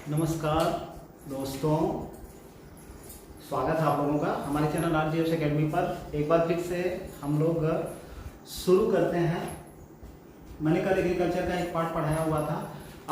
नमस्कार दोस्तों, स्वागत है आप लोगों का हमारे चैनल RGS एकेडमी पर। एक बार फिर से हम लोग शुरू करते हैं। मैंने कल एग्रीकल्चर का एक पार्ट पढ़ाया हुआ था,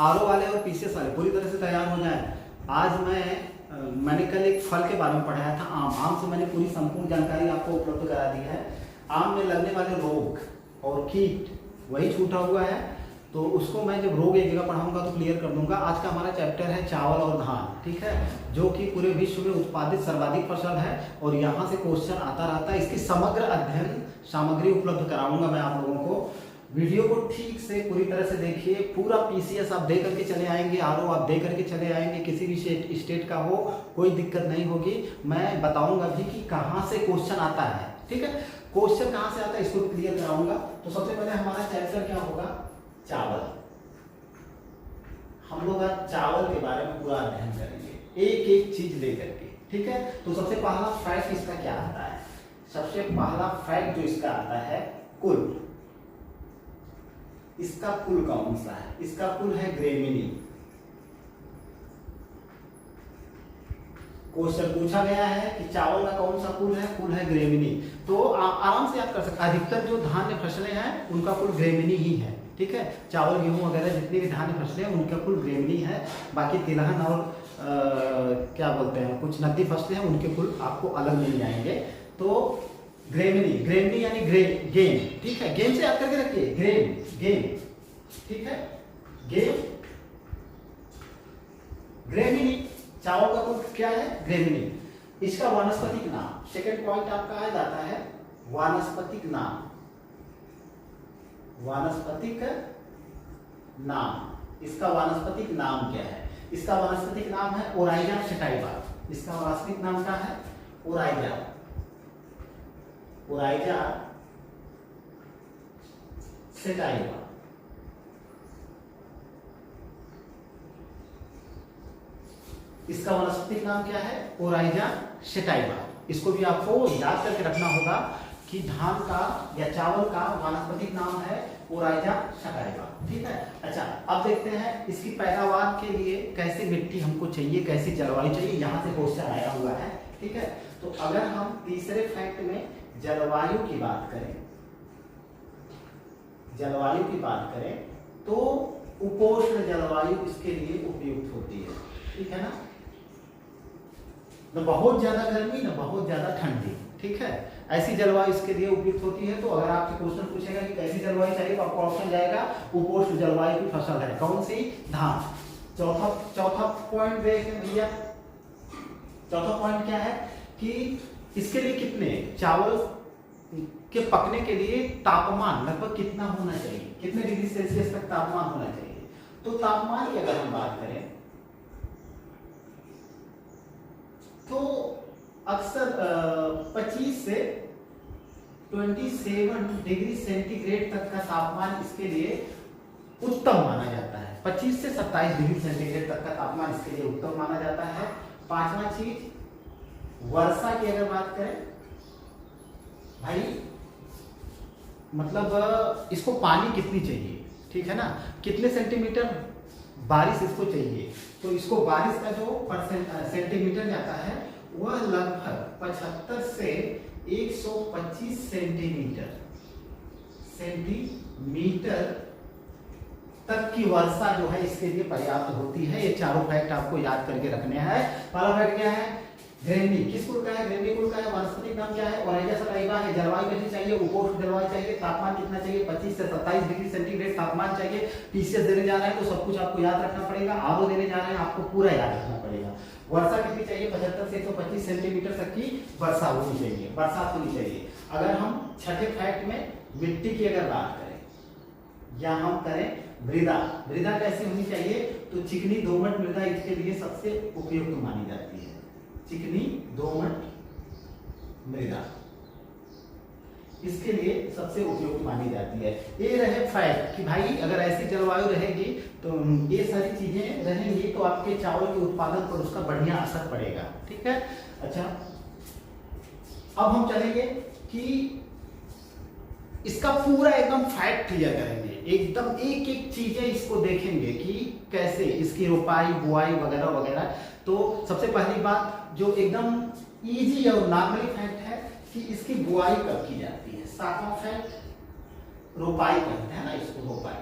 RO वाले और PCS वाले पूरी तरह से तैयार हो जाए। आज मैंने कल एक फल के बारे में पढ़ाया था, आम से मैंने पूरी संपूर्ण जानकारी आपको उपलब्ध करा दी है। आम में लगने वाले रोग और कीट वही छूटा हुआ है, तो उसको मैं जब रोग एक जगह पढ़ाऊंगा तो क्लियर कर दूंगा। आज का हमारा चैप्टर है चावल और धान, ठीक है, जो कि पूरे विश्व में उत्पादित सर्वाधिक फसल है और यहाँ से क्वेश्चन आता रहता है। इसकी समग्र अध्ययन सामग्री उपलब्ध कराऊंगा मैं आप लोगों को। वीडियो को ठीक से पूरी तरह से देखिए। पूरा PCS आप दे करके चले आएंगे, RO आप दे करके चले आएंगे, किसी भी स्टेट का हो कोई दिक्कत नहीं होगी। मैं बताऊंगा भी कि कहाँ से क्वेश्चन आता है, ठीक है, क्वेश्चन कहाँ से आता है इसको क्लियर कराऊंगा। तो सबसे पहले हमारा चैप्टर क्या होगा, चावल। हम लोग आज चावल के बारे में पूरा अध्ययन करेंगे, एक एक चीज लेकर के, ठीक है। तो सबसे पहला फैक्ट इसका क्या आता है, सबसे पहला फैक्ट जो इसका आता है, कुल। इसका कुल कौन सा है, इसका कुल है ग्रेमिनी। क्वेश्चन पूछा गया है कि चावल का कौन सा कुल है ग्रेमिनी। तो आराम से याद कर सकते, अधिकतर जो धान्य फसलें हैं उनका कुल ग्रेमिनी ही है, ठीक है। चावल गेहूं वगैरह जितनी भी धान्य फसलें हैं उनका कुल ग्रेमिनी है। बाकी तिलहन और क्या बोलते हैं कुछ नकदी फसलें हैं उनके कुल आपको अलग मिल जाएंगे। तो ग्रेमिनी यानी गेन, ठीक है, गेन से याद करके रखिए, गेन, ठीक है, ग्रेमिनी। चावल का कुल क्या है, ग्रेमिनी। इसका वानस्पतिक नाम, सेकंड पॉइंट आपका आ जाता है वानस्पतिक नाम। वानस्पतिक नाम, इसका वानस्पतिक नाम क्या है, इसका वानस्पतिक नाम है ओराइजा सेटाइवा। इसका वानस्पतिक नाम क्या है, ओराइजा सेटाइवा। इसका वानस्पतिक नाम क्या है, ओराइजा सेटाइवा। इसको भी आपको याद करके रखना होगा कि धान का या चावल का वानस्पतिक नाम है ओराइजा सेटाइवा, ठीक है। अच्छा, अब देखते हैं इसकी पैदावार के लिए कैसी मिट्टी हमको चाहिए, कैसी जलवायु चाहिए, यहाँ से क्वेश्चन आया हुआ है, ठीक है। तो अगर हम तीसरे फैक्ट में जलवायु की बात करें, तो उपोष्ण जलवायु इसके लिए उपयुक्त होती है, ठीक है ना। न बहुत ज्यादा गर्मी न बहुत ज्यादा ठंडी, ठीक है, ऐसी जलवायु इसके लिए उपयुक्त होती है। तो अगर आपसे क्वेश्चन पूछेगा कि कैसी जलवायु चाहिए तो आपको ऑप्शन जाएगा उपोष्ण जलवायु की फसल है कौन सी, धान। चौथा पॉइंट देखें भैया, चौथा पॉइंट क्या है कि इसके लिए कितने चावल के पकने के लिए तापमान लगभग कितना होना चाहिए, कितने डिग्री सेल्सियस तक तापमान होना चाहिए। तो तापमान की अगर हम बात करें तो अक्सर 25 से 27 डिग्री सेंटीग्रेड तक का तापमान इसके लिए उत्तम माना जाता है। 25 से 27 डिग्री सेंटीग्रेड तक का तापमान इसके लिए उत्तम माना जाता है। पांचवा चीज, वर्षा की अगर बात करें भाई, मतलब इसको पानी कितनी चाहिए, ठीक है ना, कितने सेंटीमीटर बारिश इसको चाहिए। तो इसको बारिश का जो सेंटीमीटर जाता है वह लगभग 75 से 125 सेंटीमीटर तक की वर्षा जो है इसके लिए पर्याप्त होती है। ये चारों फैक्ट आपको याद करके रखने हैं। पहला फैक्ट क्या है, ग्रेमिनी किस कुल का है, ग्रेमिनी कुल का है। वानस्पतिक नाम क्या है, ओराइजा सेटाइवा है। जलवायु कैसी चाहिए, उपोष्ण जलवायु चाहिए। तापमान कितना चाहिए, 25 से 27 डिग्री सेंटीग्रेड तापमान चाहिए। PCS देने जा रहे हैं तो सब कुछ आपको याद रखना पड़ेगा। RO देने जा रहे हैं आपको पूरा याद रखना पड़ेगा। वर्षा कितनी चाहिए, 75 से 125 सेंटीमीटर तक की वर्षा होनी चाहिए, बरसात होनी चाहिए। अगर हम छठे फैक्ट में मिट्टी की अगर बात करें या हम करें मृदा कैसी होनी चाहिए, तो चिकनी दोमट मृदा इसके लिए सबसे उपयुक्त मानी जाती है। चिकनी दोमट मृदा इसके लिए सबसे उपयुक्त मानी जाती है। ये रहे फैक्ट कि भाई अगर ऐसी जलवायु रहेगी तो ये सारी चीजें रहेंगी तो आपके चावल के उत्पादन पर उसका बढ़िया असर पड़ेगा, ठीक है। अच्छा, अब हम चलेंगे कि इसका पूरा एकदम फैक्ट क्लियर करेंगे, एकदम एक एक चीजें इसको देखेंगे कि कैसे इसकी रोपाई बुआई वगैरह वगैरह। तो सबसे पहली बात जो एकदम इजी और नॉर्मली फैक्ट है कि इसकी बुआई कब की जाती है। सातवां फैक्ट रोपाई कहते हैं ना इसको, रोपाई।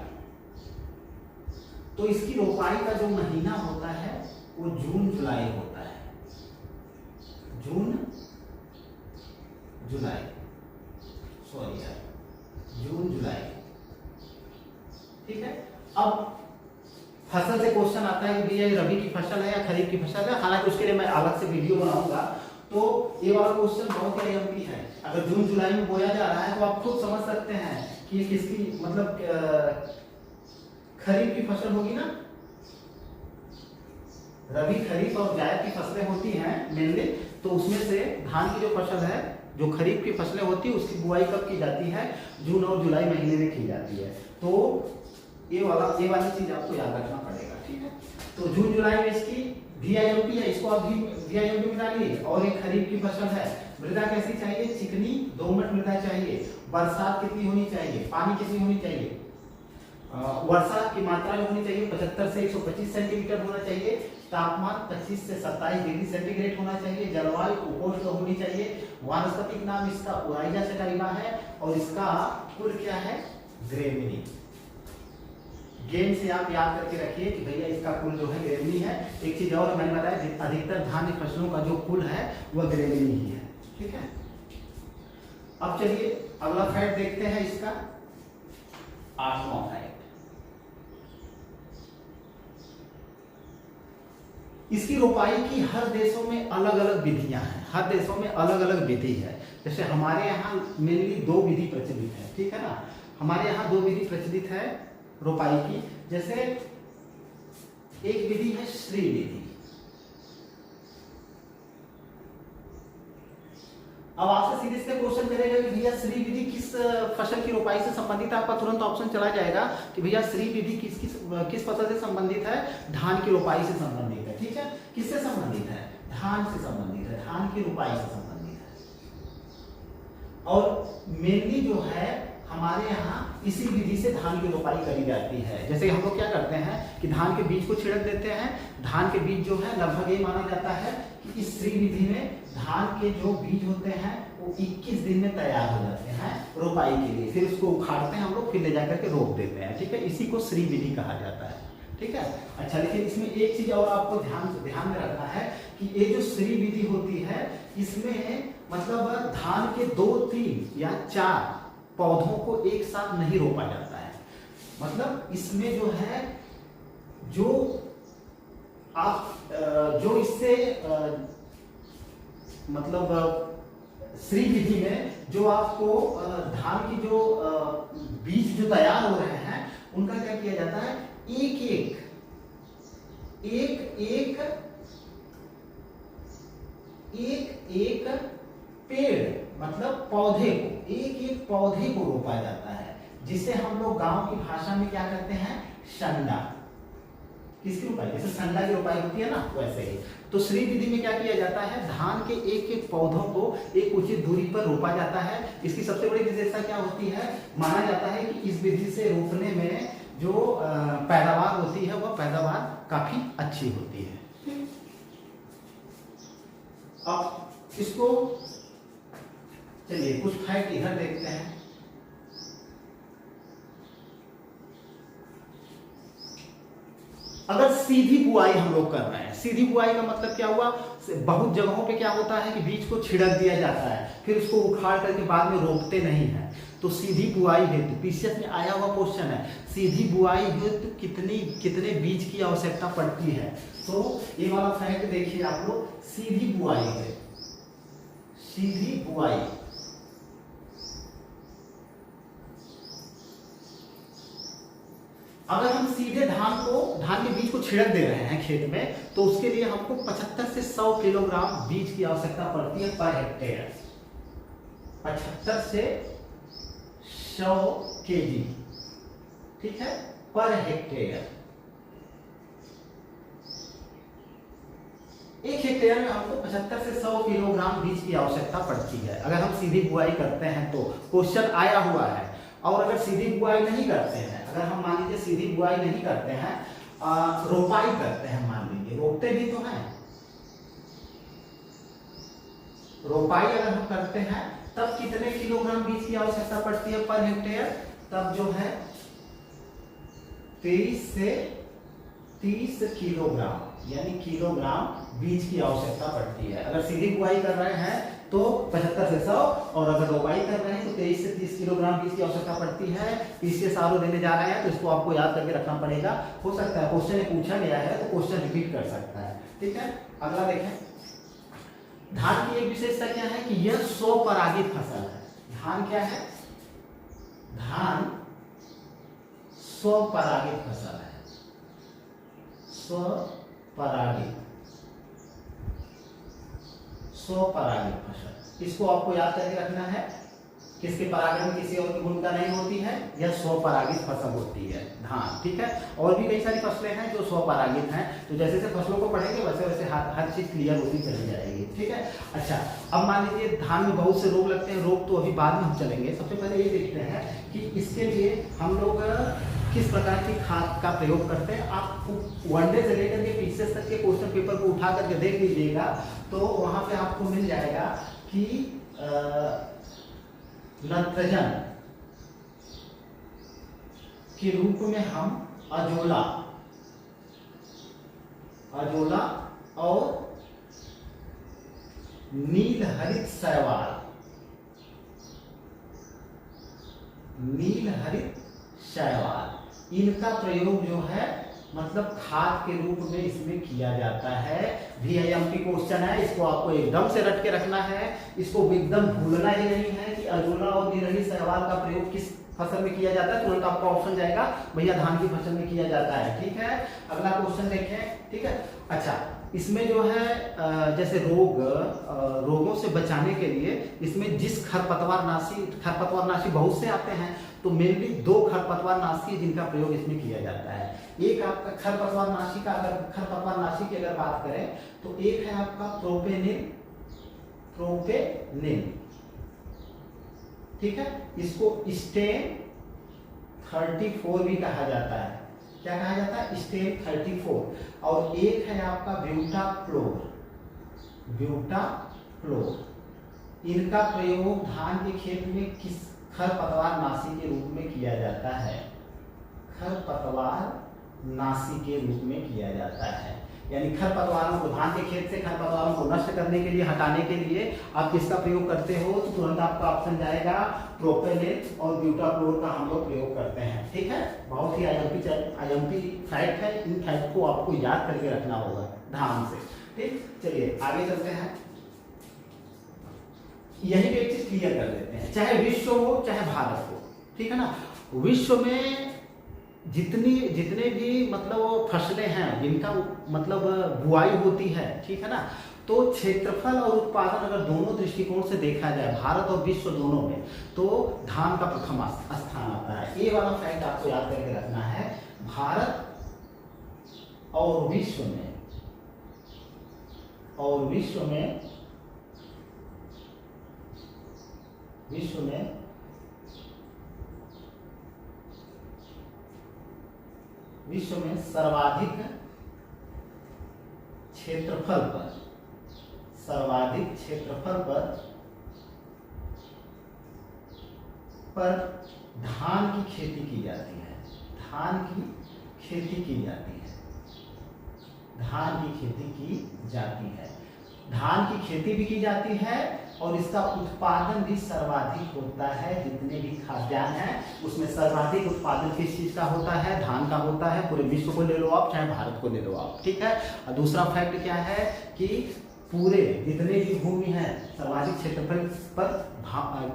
तो इसकी रोपाई का जो महीना होता है वो जून जुलाई होता है, जून जुलाई, सॉरी यार, जून जुलाई, ठीक है। अब फसल से क्वेश्चन आता है कि भैया ये रबी की फसल है या खरीफ की फसल है, हालांकि उसके लिए मैं अलग से वीडियो बनाऊंगा। तो ये वाला क्वेश्चन बहुत ही अहम है। अगर जून जुलाई में बोया जा रहा है तो आप खुद समझ सकते हैं कि ये किसकी मतलब खरीफ की फसल होगी ना। रबी खरीफ और जायद की फसलें होती हैं मेनली, तो उसमें से धान की जो फसल है, जो खरीफ की फसलें होती है, उसकी बुआई कब की जाती है, जून और जुलाई महीने में की जाती है। तो ये वाली चीज आपको याद रखना पड़ेगा, ठीक है। तो जून जुलाई में इसकी VIMP है, इसको आप VIMP में डालिए। और एक खरीफ की फसल है, मृदा कैसी चाहिए, चिकनी दोमट मृदा चाहिए, बरसात कितनी होनी चाहिए, पानी कितनी होनी चाहिए, वर्षा की मात्रा में होनी चाहिए 75 से 125 सेंटीमीटर होना चाहिए, तापमान 25 से 27 डिग्री सेंटीग्रेड होना चाहिए, जलवायु उपोष्ण होनी चाहिए, वानस्पतिक नाम इसका ओराइजा सटाइवा है, और इसका कुल क्या है, ग्रेमिनी। गेम से आप याद करके रखिए कि भैया इसका कुल जो है ग्रेमिनी है। एक चीज और मैंने बताया, अधिकतर धान्य फसलों का जो कुल है वह ग्रेमिनी ही है, ठीक है। अब चलिए अगला फैक्ट देखते हैं इसका, 8वां फैक्ट। इसकी रोपाई की हर देशों में अलग अलग विधियां हैं, हर देशों में अलग अलग विधि है। जैसे हमारे यहाँ मेनली 2 विधि प्रचलित है, ठीक है ना। हमारे यहाँ 2 विधि प्रचलित है रोपाई की। जैसे एक विधि है श्री विधि। अब आपसे सीधे से क्वेश्चन करेगा कि भैया श्री विधि किस फसल की रोपाई से संबंधित है। आपका तुरंत ऑप्शन चला जाएगा कि भैया श्री विधि किस फसल से संबंधित है, धान की रोपाई से संबंधित है, ठीक है। किससे संबंधित है, धान से संबंधित है, धान की रोपाई से संबंधित है। और मेनली जो है हमारे यहाँ इसी विधि से धान की रोपाई करी जाती है। जैसे हम लोग क्या करते हैं कि धान के बीज को छिड़क देते हैं। धान के बीज जो है लगभग ये माना जाता है कि इस श्री विधि में धान के जो बीज होते हैं वो 21 दिन में तैयार हो जाते हैं रोपाई के लिए। फिर उसको उखाड़ते हैं हम लोग, फिर ले जाकर के रोप देते हैं, ठीक है। इसी को श्री विधि कहा जाता है, ठीक है। अच्छा, लेकिन इसमें एक चीज और आपको ध्यान में रखना है कि ये जो श्री विधि होती है इसमें मतलब धान के 2, 3 या 4 पौधों को एक साथ नहीं रोपा जाता है। मतलब इसमें जो है जो आप जो इससे मतलब श्री विधि में जो आपको धान की जो बीज जो तैयार हो रहे हैं उनका क्या किया जाता है, एक एक पेड़ मतलब पौधे को, एक पौधे को रोपा जाता है, जिसे हम लोग गांव की भाषा में क्या कहते हैं, संडा। किसकी रोपाई, जैसे संडा की रोपाई होती है ना, वैसे ही। तो श्री विधि में क्या किया जाता है, धान के एक पौधों को एक उचित दूरी पर रोपा जाता है। इसकी सबसे बड़ी विशेषता क्या होती है, माना जाता है कि इस विधि से रोपने में जो पैदावार होती है वह पैदावार काफी अच्छी होती है। अब इसको चलिए कुछ फैक्ट इधर देखते हैं। अगर सीधी बुआई हम लोग कर रहे हैं, सीधी बुआई का मतलब क्या हुआ, बहुत जगहों पे क्या होता है कि बीज को छिड़क दिया जाता है, फिर उसको उखाड़ करके बाद में रोपते नहीं है। तो सीधी बुआई हेतु पीसीएस में आया हुआ क्वेश्चन है, सीधी बुआई हेतु कितने बीज की आवश्यकता पड़ती है। तो ये वाला फैक्ट देखिए आप लोग, सीधी बुआई है, सीधी बुआई अगर हम सीधे धान के बीज को छिड़क दे रहे हैं खेत में, तो उसके लिए हमको 75 से 100 किलोग्राम बीज की आवश्यकता पड़ती है पर हेक्टेयर। 75 से 100 केजी, ठीक है, पर हेक्टेयर। 1 हेक्टेयर में हमको 75 से 100 किलोग्राम बीज की आवश्यकता पड़ती है अगर हम सीधी बुआई करते हैं। तो क्वेश्चन आया हुआ है और अगर सीधी बुआई नहीं करते हैं, अगर हम मान लीजिए सीधी बुआई नहीं करते हैं, रोपाई करते हैं, मान लीजिए रोपते भी तो हैं, रोपाई अगर हम करते हैं तब कितने किलोग्राम बीज की आवश्यकता पड़ती है पर हेक्टेयर? तब जो है 23 से 30 किलोग्राम, यानी किलोग्राम बीज की आवश्यकता पड़ती है। अगर सीधी बुआई कर रहे हैं तो 75 से 100, और अगर रोपाई कर रहे हैं तो 23 से 30 किलोग्राम बीज की आवश्यकता पड़ती है। पीसीएस आरओ देने जा रहे हैं तो इसको आपको याद करके रखना पड़ेगा। हो सकता है क्वेश्चन पूछा गया है तो क्वेश्चन रिपीट कर सकता है, ठीक है। अगला देखें, धान की एक विशेषता क्या है कि यह स्वपरागित फसल है। धान क्या है? धान स्वपरागित फसल है, स्वपरागित फसल। इसको आपको याद करके रखना है। किसके परागण में किसी और की भूमिका नहीं होती है, यह स्वपरागित फसल होती है धान, ठीक है। और भी कई सारी फसलें हैं जो स्वपरागित हैं, तो जैसे जैसे फसलों को पढ़ेंगे वैसे वैसे हर चीज क्लियर होती चली जाएगी, ठीक है। अच्छा, अब मान लीजिए धान में बहुत से रोग लगते हैं, रोग तो अभी बाद में हम चलेंगे। सबसे पहले ये देखते हैं कि इसके लिए हम लोग किस प्रकार की खाद का प्रयोग करते हैं। आप वनडे से लेकर के पीसीएस तक के क्वेश्चन पेपर को उठा करके देख लीजिएगा तो वहां पे आपको मिल जाएगा कि नत्रजन के रूप में हम अजोला और नीलहरित शैवाल, इनका प्रयोग जो है मतलब खाद के रूप में इसमें किया जाता है। VIMP क्वेश्चन है, इसको आपको एकदम से रट के रखना है, इसको एकदम भूलना ही नहीं है कि अजोला और नीलहरित शैवाल का प्रयोग किस फसल में किया जाता है। तुरंत आपका ऑप्शन जाएगा भैया धान की फसल में किया जाता है, ठीक है। अगला क्वेश्चन देखें, ठीक है। अच्छा, इसमें जो है जैसे रोगों से बचाने के लिए इसमें जिस खरपतवारनाशी बहुत से आते हैं, तो मेनली 2 खरपतवारनाशी जिनका प्रयोग इसमें किया जाता है। एक आपका खरपतवारनाशी की अगर बात करें तो एक है आपका प्रोपेनिल, ठीक है। इसको स्टेन 34 भी कहा जाता है। क्या कहा जाता है? स्टेन 34। और एक है आपका ब्यूटाफ्लोर। इनका प्रयोग धान के खेत में किस खरपतवारनाशी के रूप में किया जाता है? खरपतवारनाशी के रूप में किया जाता है। यानी खरपतवारों को, धान के खेत से खरपतवारों को नष्ट करने के लिए, हटाने के लिए आप किसका प्रयोग करते हो? तो तुरंत आपका ऑप्शन जाएगा प्रोपेनेट और ब्यूटाफ्लोर का हम लोग प्रयोग करते हैं, ठीक है। बहुत ही IMP फैक्ट है, इन फैक्ट को आपको याद करके रखना होगा धान से, ठीक। चलिए आगे चलते हैं, यही पे एक चीज क्लियर कर देते हैं, चाहे विश्व हो चाहे भारत हो, ठीक है ना। विश्व में जितने भी मतलब फसलें हैं जिनका मतलब बुआई होती है, ठीक है ना, तो क्षेत्रफल और उत्पादन अगर दोनों दृष्टिकोण से देखा जाए, भारत और विश्व दोनों में, तो धान का प्रथम स्थान आता है। ये वाला फैक्ट आपको याद करके रखना है। भारत और विश्व में सर्वाधिक क्षेत्रफल पर धान की खेती की जाती है। धान की खेती की जाती है। धान की खेती भी की जाती है और इसका उत्पादन भी सर्वाधिक होता है। जितने भी खाद्यान्न हैं उसमें सर्वाधिक उत्पादन किस चीज का होता है? धान का होता है। पूरे विश्व को ले लो आप, चाहे भारत को ले लो आप, ठीक है। और दूसरा फैक्ट क्या है कि पूरे जितने भी भूमि है सर्वाधिक क्षेत्रफल पर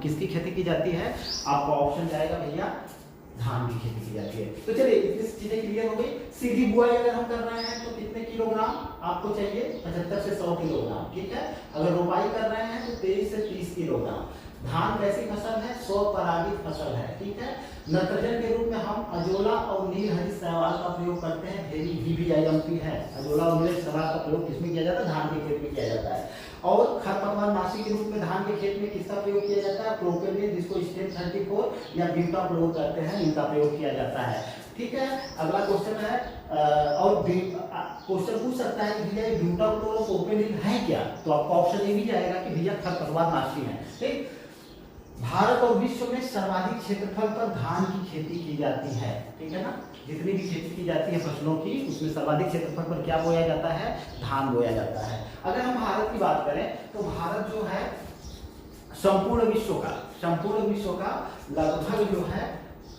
किसकी खेती की जाती है? आपका ऑप्शन जाएगा भैया धान की खेती की जाती है। तो चलिए इतनी चीजें क्लियर हो गई। सीधी बुआई अगर हम कर रहे हैं तो कितने किलोग्राम आपको चाहिए? 75 से 100 किलोग्राम, ठीक है। अगर रोपाई कर रहे हैं तो 23 से 30 किलोग्राम। धान कैसी फसल है? स्वपरागित फसल है, ठीक है। नाइट्रोजन के रूप में हम अजोला और नील हरित शैवाल का प्रयोग करते हैं, VVIMP है। अजोला और नील हरित शैवाल का प्रयोग किसमें किया जाता है? धान के खेत में किया जाता है। और खरपतवार नाशी के रूप में धान के खेत में किसका प्रयोग किया जाता है? प्रोपेलिन, जिसको स्टेम 34 या ब्यूटा प्रयोग करते हैं, इनका प्रयोग किया जाता है, ठीक है। अगला क्वेश्चन है और क्वेश्चन पूछ सकता है कि भैया ब्यूटा प्रोपेलिन है क्या? तो आपका ऑप्शन ये भी जाएगा कि भैया खरपतवार नाशी है, ठीक। भारत और विश्व में सर्वाधिक क्षेत्रफल पर धान की खेती की जाती है, ठीक है ना। जितनी भी खेती की जाती है फसलों की, उसमें सर्वाधिक क्षेत्रफल पर क्या बोया जाता है? धान बोया जाता है। अगर हम भारत की बात करें तो भारत जो है संपूर्ण विश्व का लगभग जो है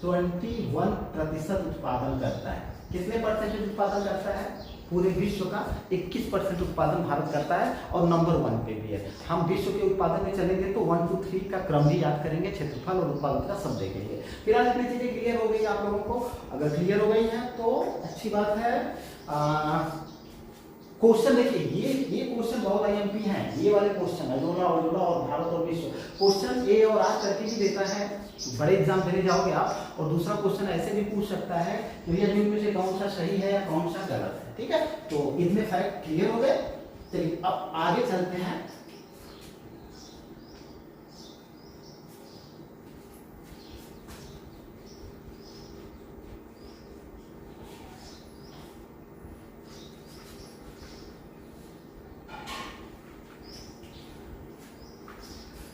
21% उत्पादन करता है। कितने परसेंटेज उत्पादन करता है? पूरे विश्व का 21% उत्पादन भारत करता है और नंबर 1 पे भी है। हम विश्व के उत्पादन में चलेंगे तो 1 2 3 का क्रम भी याद करेंगे, क्षेत्रफल और उत्पादन का सब देखेंगे। फिलहाल इतनी चीजें क्लियर हो गई आप लोगों को। अगर क्लियर हो गई है तो अच्छी बात है। क्वेश्चन देखिए, ये क्वेश्चन बहुत IMP हैं, ये वाले क्वेश्चन अजोला और भारत और विश्व। क्वेश्चन ए और आर करके भी देता है, बड़े एग्जाम देने जाओगे आप। और दूसरा क्वेश्चन ऐसे भी पूछ सकता है कि भैया इनमें से कौन सा सही है या कौन सा गलत है, ठीक है। तो इनमें फैक्ट क्लियर हो गए। चलिए अब आगे चलते हैं।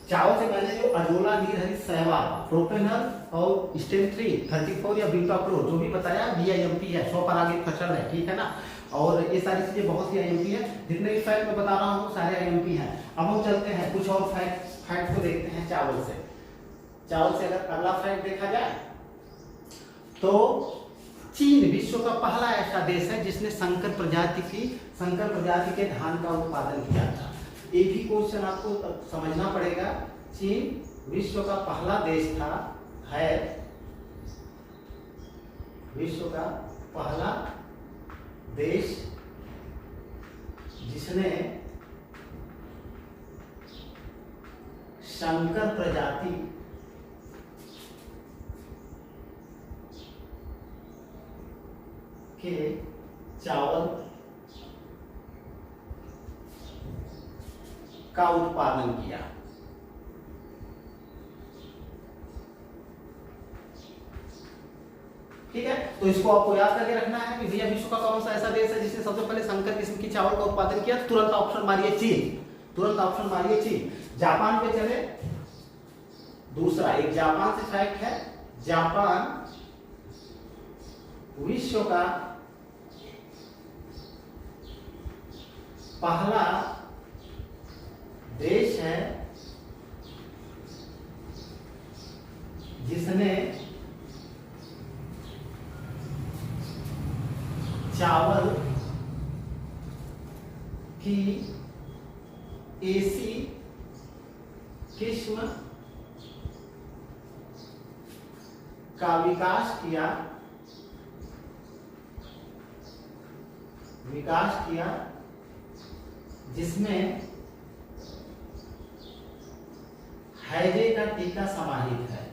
चावल से पहले जो अजोला, नील हरित शैवाल, प्रोपेनल और स्टेम 34 या ब्यूटाक्लोर जो भी बताया VIMP है, स्वपरागित फसल है, ठीक है ना। और ये सारी चीजें बहुत ही IMP है। जितने भी फैक्ट मैं बता रहा हूँ सारे IMP हैं। अब हम चलते हैं कुछ और फैक्ट को देखते हैं चावल से। अगर अगला फैक्ट देखा जाए तो चीन विश्व का पहला ऐसा देश है जिसने संकर प्रजाति के धान का उत्पादन किया था। एक ही क्वेश्चन आपको समझना पड़ेगा। चीन विश्व का पहला देश है विश्व का पहला देश जिसने संकर प्रजाति के चावल का उत्पादन किया। ठीक है, तो इसको आपको याद करके रखना है कि भैया विश्व का कौन सा ऐसा देश है जिसने सबसे पहले संकर किस्म की चावल का उत्पादन किया। तुरंत ऑप्शन मारिए चीन। जापान पे चले, दूसरा एक जापान से फैक्ट है। जापान विश्व का पहला देश है जिसने चावल की ऐसी किस्म का विकास किया जिसमें हैजे का टीका समाहित है।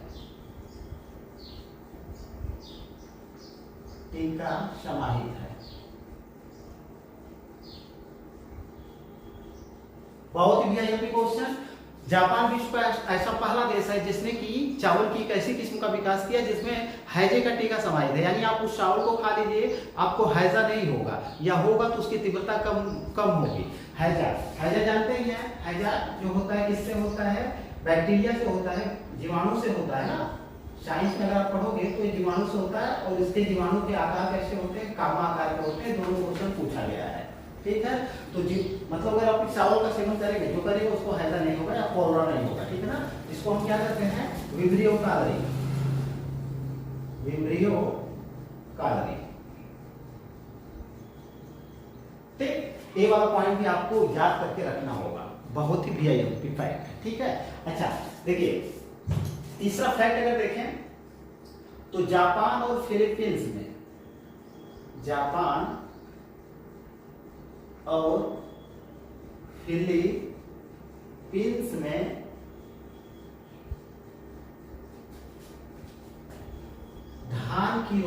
बहुत ही वीआईपी क्वेश्चन। जापान विश्व का ऐसा पहला देश है जिसने की चावल की एक ऐसी किस्म का विकास किया जिसमें हैजे का टीका समाहित है। यानी आप उस चावल को खा लीजिए, आपको हैजा नहीं होगा, या होगा तो उसकी तीव्रता कम होगी। हैजा जानते ही हैं। हैजा जो होता है किससे होता है? बैक्टीरिया से होता है, जीवाणु से होता है ना। साइंस में अगर आप पढ़ोगे तो ये जीवाणु से होता है और इसके जीवाणु के आकार कैसे होते हैं? कामा आकार के होते हैं। दोनों क्वेश्चन पूछा गया है, ठीक है। तो मतलब अगर आप चावल का सेवन करेंगे, जो करेंगे उसको हैजा नहीं होगा या कोलरा नहीं होगा, ठीक है ना। इसको हम क्या करते हैं? विब्रियो कालरी। ठीक, ये वाला पॉइंट भी आपको याद करके रखना होगा, बहुत ही वीआईपी फैक्ट है, ठीक है। अच्छा देखिए, तीसरा फैक्ट अगर देखें तो जापान और फिलीपींस में धान की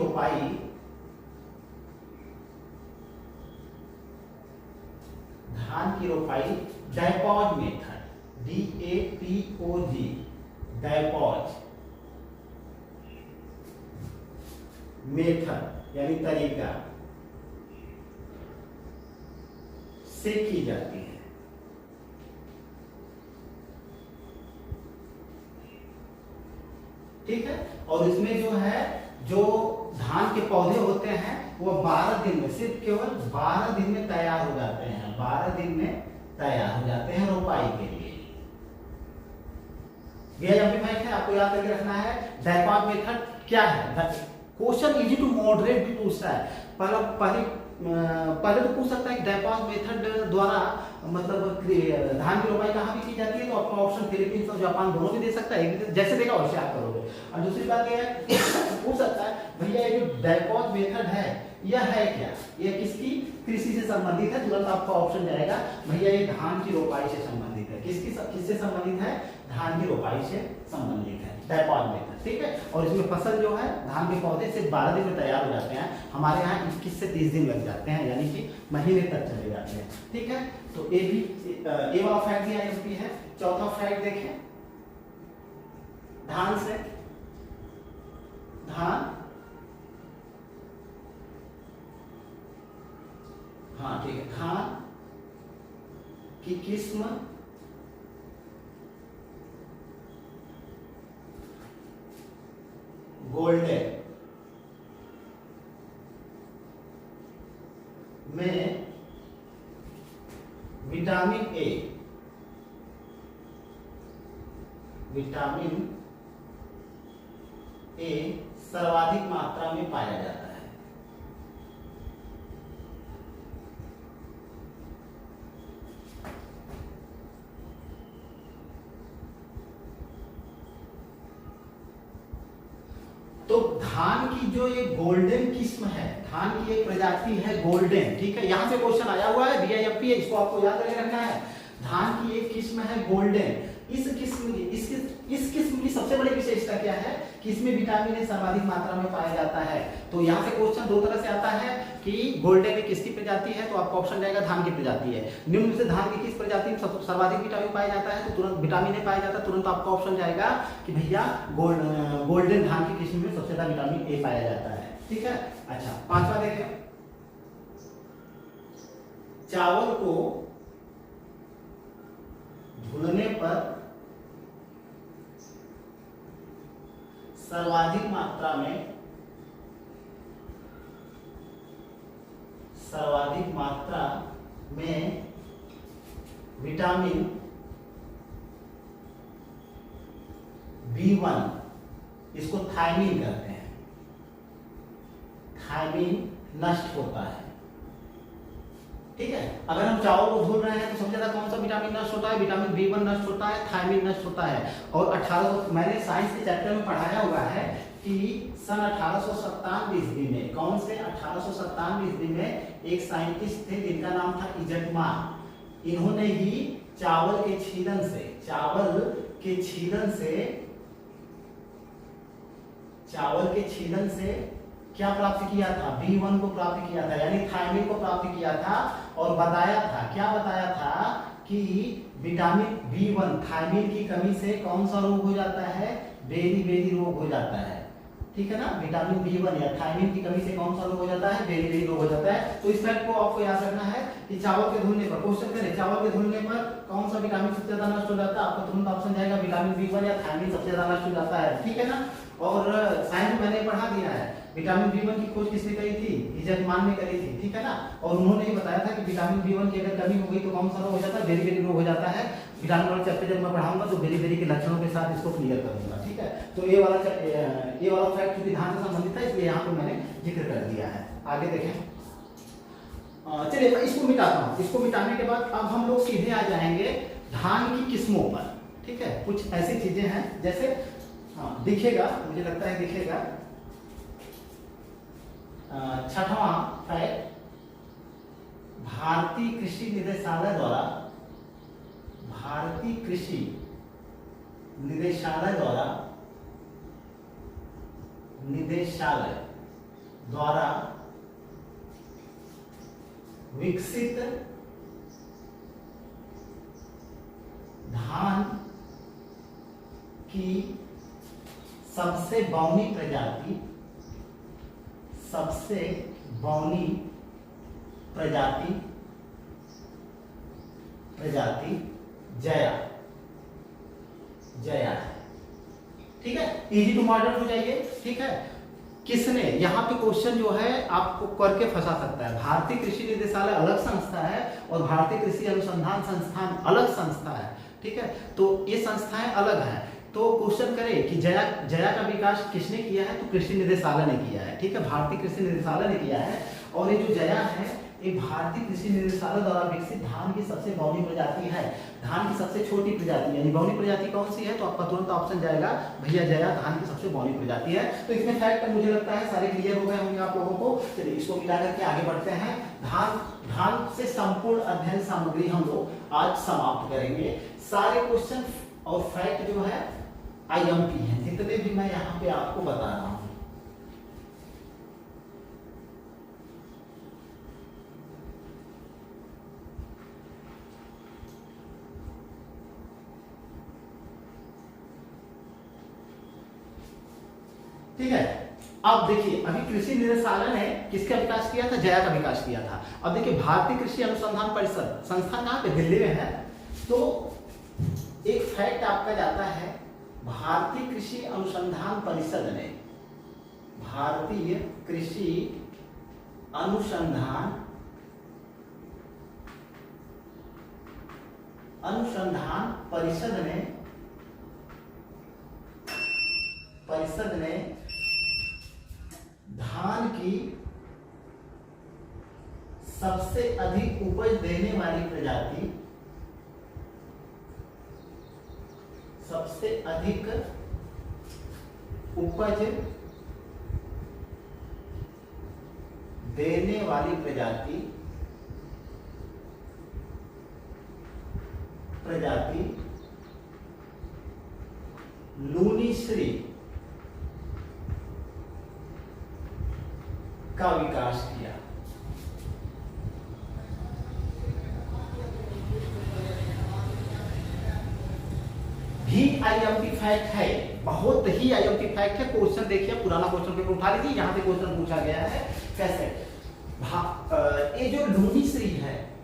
रोपाई diapause method, DAPOG, diapause method यानी तरीका से की जाती है। ठीक है, और इसमें जो है जो धान के पौधे होते हैं वो 12 दिन में, सिर्फ केवल 12 दिन में तैयार हो जाते हैं, 12 दिन में तैयार हो जाते हैं रोपाई के लिए। है, आपको याद करके रखना है। डायपॉज मेथड क्या है? क्वेश्चन इजी टू मॉडरेट भी पूछता है। पहले तो पूछ सकता है कि डायपॉज मेथड द्वारा मतलब धान की रोपाई कहाँ भी की जाती है, तो आपका ऑप्शन फिलीपींस और जापान दोनों भी दे सकता है, जैसे देगा वैसे आप करोगे। और दूसरी बात यह है पूछ सकता है भैया ये जो डायपॉज मेथड है यह है क्या, यह किसकी कृषि से संबंधित है, तुरंत आपका ऑप्शन जाएगा भैया ये धान की रोपाई से संबंधित है। किससे संबंधित है? धान की रोपाई से संबंधित है डायपॉज मेथड। ठीक है, और इसमें फसल जो है धान के पौधे से 12 दिन में तैयार हो जाते हैं। हमारे यहाँ 21 से 30 दिन लग जाते हैं, यानी कि महीने तक चले जाते हैं। ठीक है, तो ए वाला फैक्ट भी IMP है। चौथा फैक्ट देखें, धान हाँ ठीक है, धान की किस्म गोल्डन में विटामिन ए सर्वाधिक मात्रा में पाया जाता है। तो धान की जो ये गोल्डन किस्म है, धान की एक प्रजाति है गोल्डन। ठीक है, यहां से क्वेश्चन आया हुआ है, DIFP है, इसको आपको याद करके रखना है। धान की एक किस्म है गोल्डन। इस किस्म की सबसे बड़ी विशेषता क्या है कि इसमें विटामिन ए सर्वाधिक मात्रा में पाया जाता है। तो यहाँ से क्वेश्चन दो तरह से आता है कि गोल्डन में किसकी प्रजाति है, तो आपका ऑप्शन जाएगा धान की प्रजाति है। निम्न में से धान की किस प्रजाति में सर्वाधिक विटामिन पाया जाता है, तो तुरंत विटामिन ए पाया जाता है, तुरंत आपका ऑप्शन जाएगा कि भैया गोल्डन धान की किस्म में सबसे ज्यादा विटामिन ए पाया जाता है। ठीक है, अच्छा पांचवा देखें, चावल को धुलने पर सर्वाधिक मात्रा में विटामिन B1, इसको थायमीन कहते हैं, थायमीन नष्ट होता है। ठीक है, अगर हम चावल को धुल रहे हैं तो सबसे ज्यादा कौन सा विटामिन नष्ट होता है? विटामिन B1 नष्ट होता है, थायमीन नष्ट होता है। और 1800 मैंने साइंस के चैप्टर में पढ़ाया हुआ है कि सन 1897 ईस्वी में, कौन से 1897 ईस्वी में एक साइंटिस्ट थे जिनका नाम था इजटमान। इन्होंने ही चावल के छीलन से क्या प्राप्त किया था? B1 को प्राप्त किया था, यानी थायमीन को प्राप्त किया था। और बताया था कि विटामिन B1 थायमीन की कमी से कौन सा रोग हो जाता है? बेरी रोग हो जाता है। ठीक है ना, विटामिन B1 या थायमीन की कमी से कौन सा रोग हो जाता है? बेरी रोग हो जाता है। तो इस फैक्ट को आपको याद रखना है कि चावल के धुलने पर, क्वेश्चन करें चावल के धुलने पर कौन सा विटामिन सबसे ज्यादा नष्ट हो जाता है, आपका तुरंत ऑप्शन जाएगा विटामिन B1 या थायमीन सबसे ज्यादा नष्ट हो जाता है। ठीक है ना, और साइंस मैंने पढ़ा दिया है, विटामिन B1 की खोज किसने करी थी? इजटमान ने करी थी। ठीक है ना, और उन्होंने ही बताया था कि विटामिन B1 की अगर कमी हो गई तो कौन सा रोग हो जाता है? बेरी रोग हो जाता है। विटामिन वाला चैप्टर जब मैं पढ़ाऊंगा तो बेरी के लक्षणों के साथ इसको क्लियर करूंगा। ठीक है, तो ये वाला फैक्ट क्योंकि धान से संबंधित है इसलिए यहाँ पे मैंने जिक्र कर दिया है। आगे देखें, चलिए इसको मिटाता हूँ। इसको मिटाने के बाद अब हम लोग सीधे आ जाएंगे धान की किस्मों पर। ठीक है, कुछ ऐसी चीजें हैं जैसे दिखेगा, मुझे लगता है दिखेगा। छठवां फैक्ट, भारतीय कृषि निदेशालय द्वारा निदेशालय द्वारा विकसित धान की सबसे बौनी प्रजाति जया है। ठीक है, इजी टू मॉडरेट हो जाइए। ठीक है, किसने, यहाँ पे क्वेश्चन जो है आपको करके फंसा सकता है। भारतीय कृषि निदेशालय अलग संस्था है और भारतीय कृषि अनुसंधान संस्थान अलग संस्था है। ठीक है, तो ये संस्थाएं अलग हैं। तो क्वेश्चन करे कि जया का विकास किसने किया है, तो कृषि निदेशालय ने किया है। ठीक है, भारतीय कृषि निदेशालय ने किया है। और ये जो जया है एक भारतीय कृषि निदेशालय द्वारा विकसित धान की सबसे बौनी प्रजाति है। धान की सबसे छोटी प्रजाति यानी बौनी प्रजाति कौन सी है, तो आपका तुरंत ऑप्शन जाएगा भैया जया धान की सबसे बौनी प्रजाति है। तो इसमें फैक्ट मुझे लगता है सारे क्लियर हो गए होंगे आप लोगों को। चलिए इसको मिला करके आगे बढ़ते हैं। धान से संपूर्ण अध्ययन सामग्री हम लोग आज समाप्त करेंगे। सारे क्वेश्चन और फैक्ट जो है IMP है, जितने भी मैं यहाँ पे आपको बता रहा हूँ। ठीक है, अब देखिए अभी कृषि निदेशालय ने किसका विकास किया था, जया का विकास किया था। अब देखिए भारतीय कृषि अनुसंधान परिषद संस्थान कहाँ पे, दिल्ली में है। तो एक फैक्ट आपका जाता है, भारतीय कृषि अनुसंधान परिषद ने भारतीय कृषि अनुसंधान परिषद ने धान की सबसे अधिक उपज देने वाली प्रजाति, सबसे अधिक उपज देने वाली प्रजाति लूनीश्री का विकास किया। भी IMP फैक्ट है, बहुत ही IMP फैक्ट है। क्वेश्चन देखिए, पुराना क्वेश्चन पेपर उठा लीजिए, यहाँ पे क्वेश्चन पूछा गया है कैसे। ये जो लूनीश्री है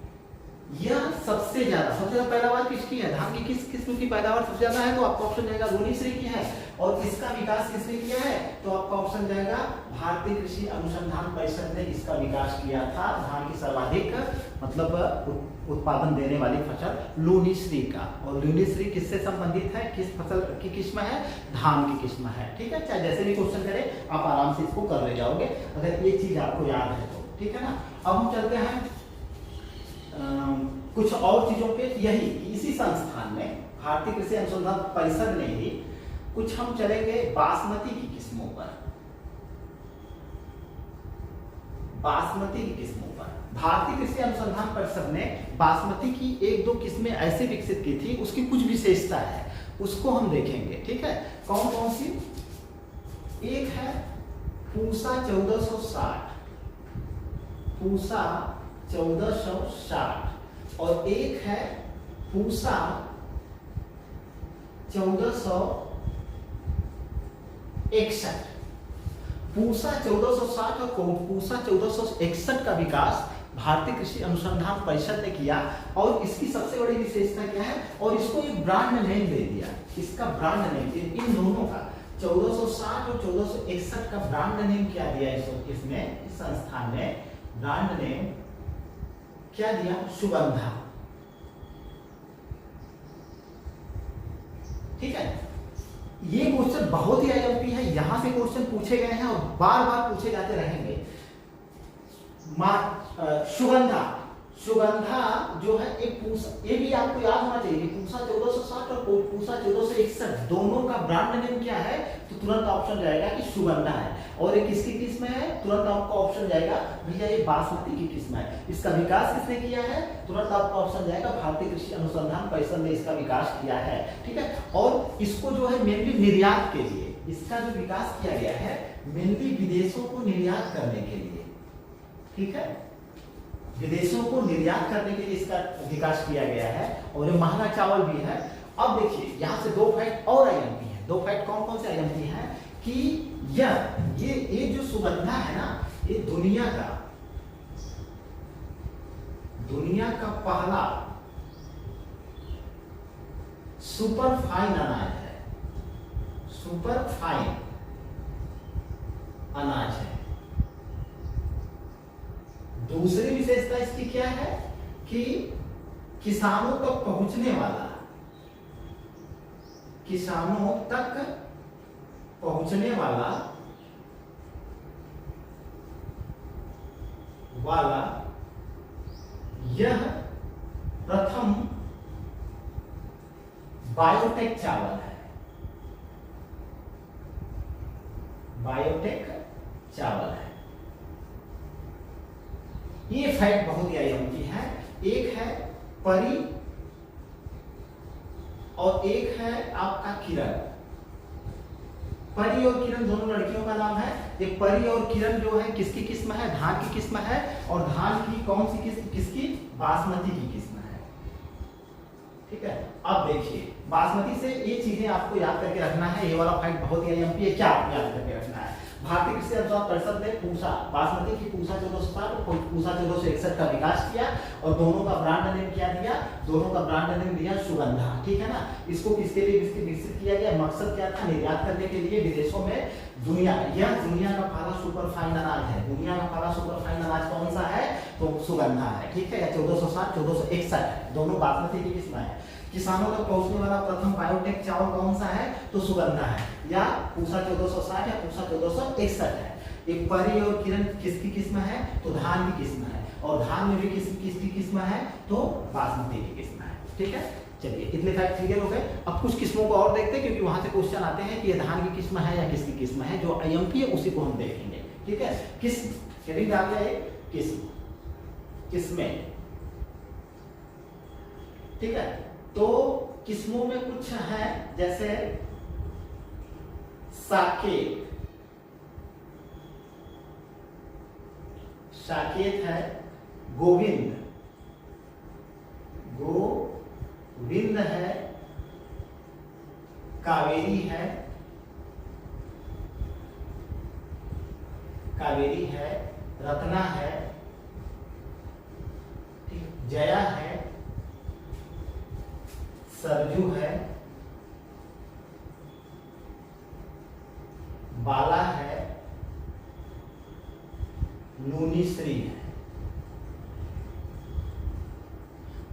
यह सबसे ज्यादा पैदावार किसकी है, धान की किस किस्म की पैदावार सबसे ज्यादा है, तो आपका ऑप्शन जाएगा लूनीश्री की है। और इसका विकास किसने किया है, तो आपका ऑप्शन जाएगा भारतीय कृषि अनुसंधान परिषद ने इसका विकास किया था। धान की सर्वाधिक मतलब उत्पादन देने वाली फसल लूनीश्री का। और लूनीश्री किससे संबंधित है, किस फसल की किस्म है, धान की किस्म है। ठीक है, चाहे जैसे भी क्वेश्चन करे आप आराम से इसको कर ले जाओगे अगर ये चीज आपको याद है तो। ठीक है ना, अब हम चलते हैं कुछ और चीजों पे। यही इसी संस्थान में भारतीय कृषि अनुसंधान परिषद ने ही कुछ हम चलेंगे बासमती की किस्मों पर। बासमती की किस्मों पर भारतीय कृषि अनुसंधान परिषद ने बासमती की एक दो किस्में ऐसे विकसित की थी, उसकी कुछ विशेषता है, उसको हम देखेंगे। ठीक है, कौन कौन सी, एक है पूसा 1460, पूसा 1460 और एक है पूसा 1461। पूसा 1460 और पूसा 1461 का विकास भारतीय कृषि अनुसंधान परिषद ने किया। और इसकी सबसे बड़ी विशेषता क्या है, और इसको एक ब्रांड नेम दे दिया। इसका ब्रांड नेम इन दोनों का 1460 और 1461 का ब्रांड नेम क्या दिया, इसमें इस संस्थान ने ब्रांड नेम क्या दिया, सुगंधा। ठीक है, ये क्वेश्चन बहुत ही IMP है, यहां से क्वेश्चन पूछे गए हैं और बार बार पूछे जाते रहेंगे। सुगंधा, सुगंधा जो है एक पूसा, ये भी आपको याद होना चाहिए, पूसा 1460 और पूसा 1461 दोनों का ब्रांड नेम क्या है, तो तुरंत ऑप्शन जाएगा कि सुगंधा है। और ये किसकी किस्म है, तुरंत आपका ऑप्शन जाएगा भैया ये बासमती की किस्म है। इसका विकास किसने किया है, तुरंत आपका ऑप्शन जाएगा भारतीय कृषि अनुसंधान परिषद ने इसका विकास किया है। ठीक है, और इसको जो है मेनली निर्यात के लिए इसका जो विकास किया गया है मेनली विदेशों को निर्यात करने के लिए, ठीक है, विदेशों को निर्यात करने के लिए इसका विकास किया गया है और ये महंगा चावल भी है। अब देखिए यहाँ से दो फैक्ट और आईएमपी है। दो फैक्ट कौन कौन से आईएमपी हैं कि ये जो सुगंधा है ना, ये दुनिया का पहला सुपर फाइन अनाज है, सुपर फाइन अनाज है। दूसरी विशेषता इसकी क्या है कि किसानों तक पहुंचने वाला, किसानों तक पहुंचने वाला यह प्रथम बायोटेक चावल है, बायोटेक चावल है। ये फैक्ट बहुत ही आईएमपी है। एक है परी और एक है आपका किरण। परी और किरण दोनों लड़कियों का नाम है। ये परी और किरण जो है किसकी किस्म है? धान की किस्म है। और धान की कौन सी किस्म? किसकी? बासमती की किस्म है, ठीक है। अब देखिए बासमती से ये चीजें आपको याद करके रखना है। ये वाला फैक्ट बहुत ही आईएमपी है। क्या आपको याद करके रखना है? भारतीय कृषि अनुसंधान परिषद ने पूसा, बासमती की पूसा 1407 और पूसा 1461 का विकास किया और दोनों का ब्रांड नेम क्या दिया? दोनों का ब्रांड नेम दिया सुगंधा, ठीक है ना। इसको किसके लिए विकसित किया गया? मकसद क्या था? निर्यात करने के लिए विदेशों में। यह दुनिया का पहला सुपर फाइन अनाज है। दुनिया का पहला सुपर फाइन अनाज कौन सा है? तो सुगंधा है, ठीक है। 1407 1461 है, दोनों बासमती की किस्म है। किसानों तक पहुंचने वाला प्रथम बायोटेक चावल कौन सा है? तो सुगंधा है, या पूसा 1460 या पूसा 1461 है। एक परी और किरण किसकी किस्म है? तो धान की किस्म है। और धान में भी किसकी किस्म है? तो बासमती की किस्म है, ठीक है। चलिए इतने फैक्ट क्लियर हो गए। अब कुछ किस्मों को और देखते हैं क्योंकि वहां से क्वेश्चन आते हैं कि ये धान की किस्म है या किसकी किस्म है। जो आईएमपी है उसी को हम देखेंगे, ठीक है। किस्म हेडिंग डाल दिया है, किस्म, किस्में, ठीक है। तो किस्मों में कुछ है जैसे साकेत, साकेत है। गोविंद, गोविंद है। कावेरी है, कावेरी है। रत्ना है, जया है। सरजू है। बाला है। नूनीश्री है।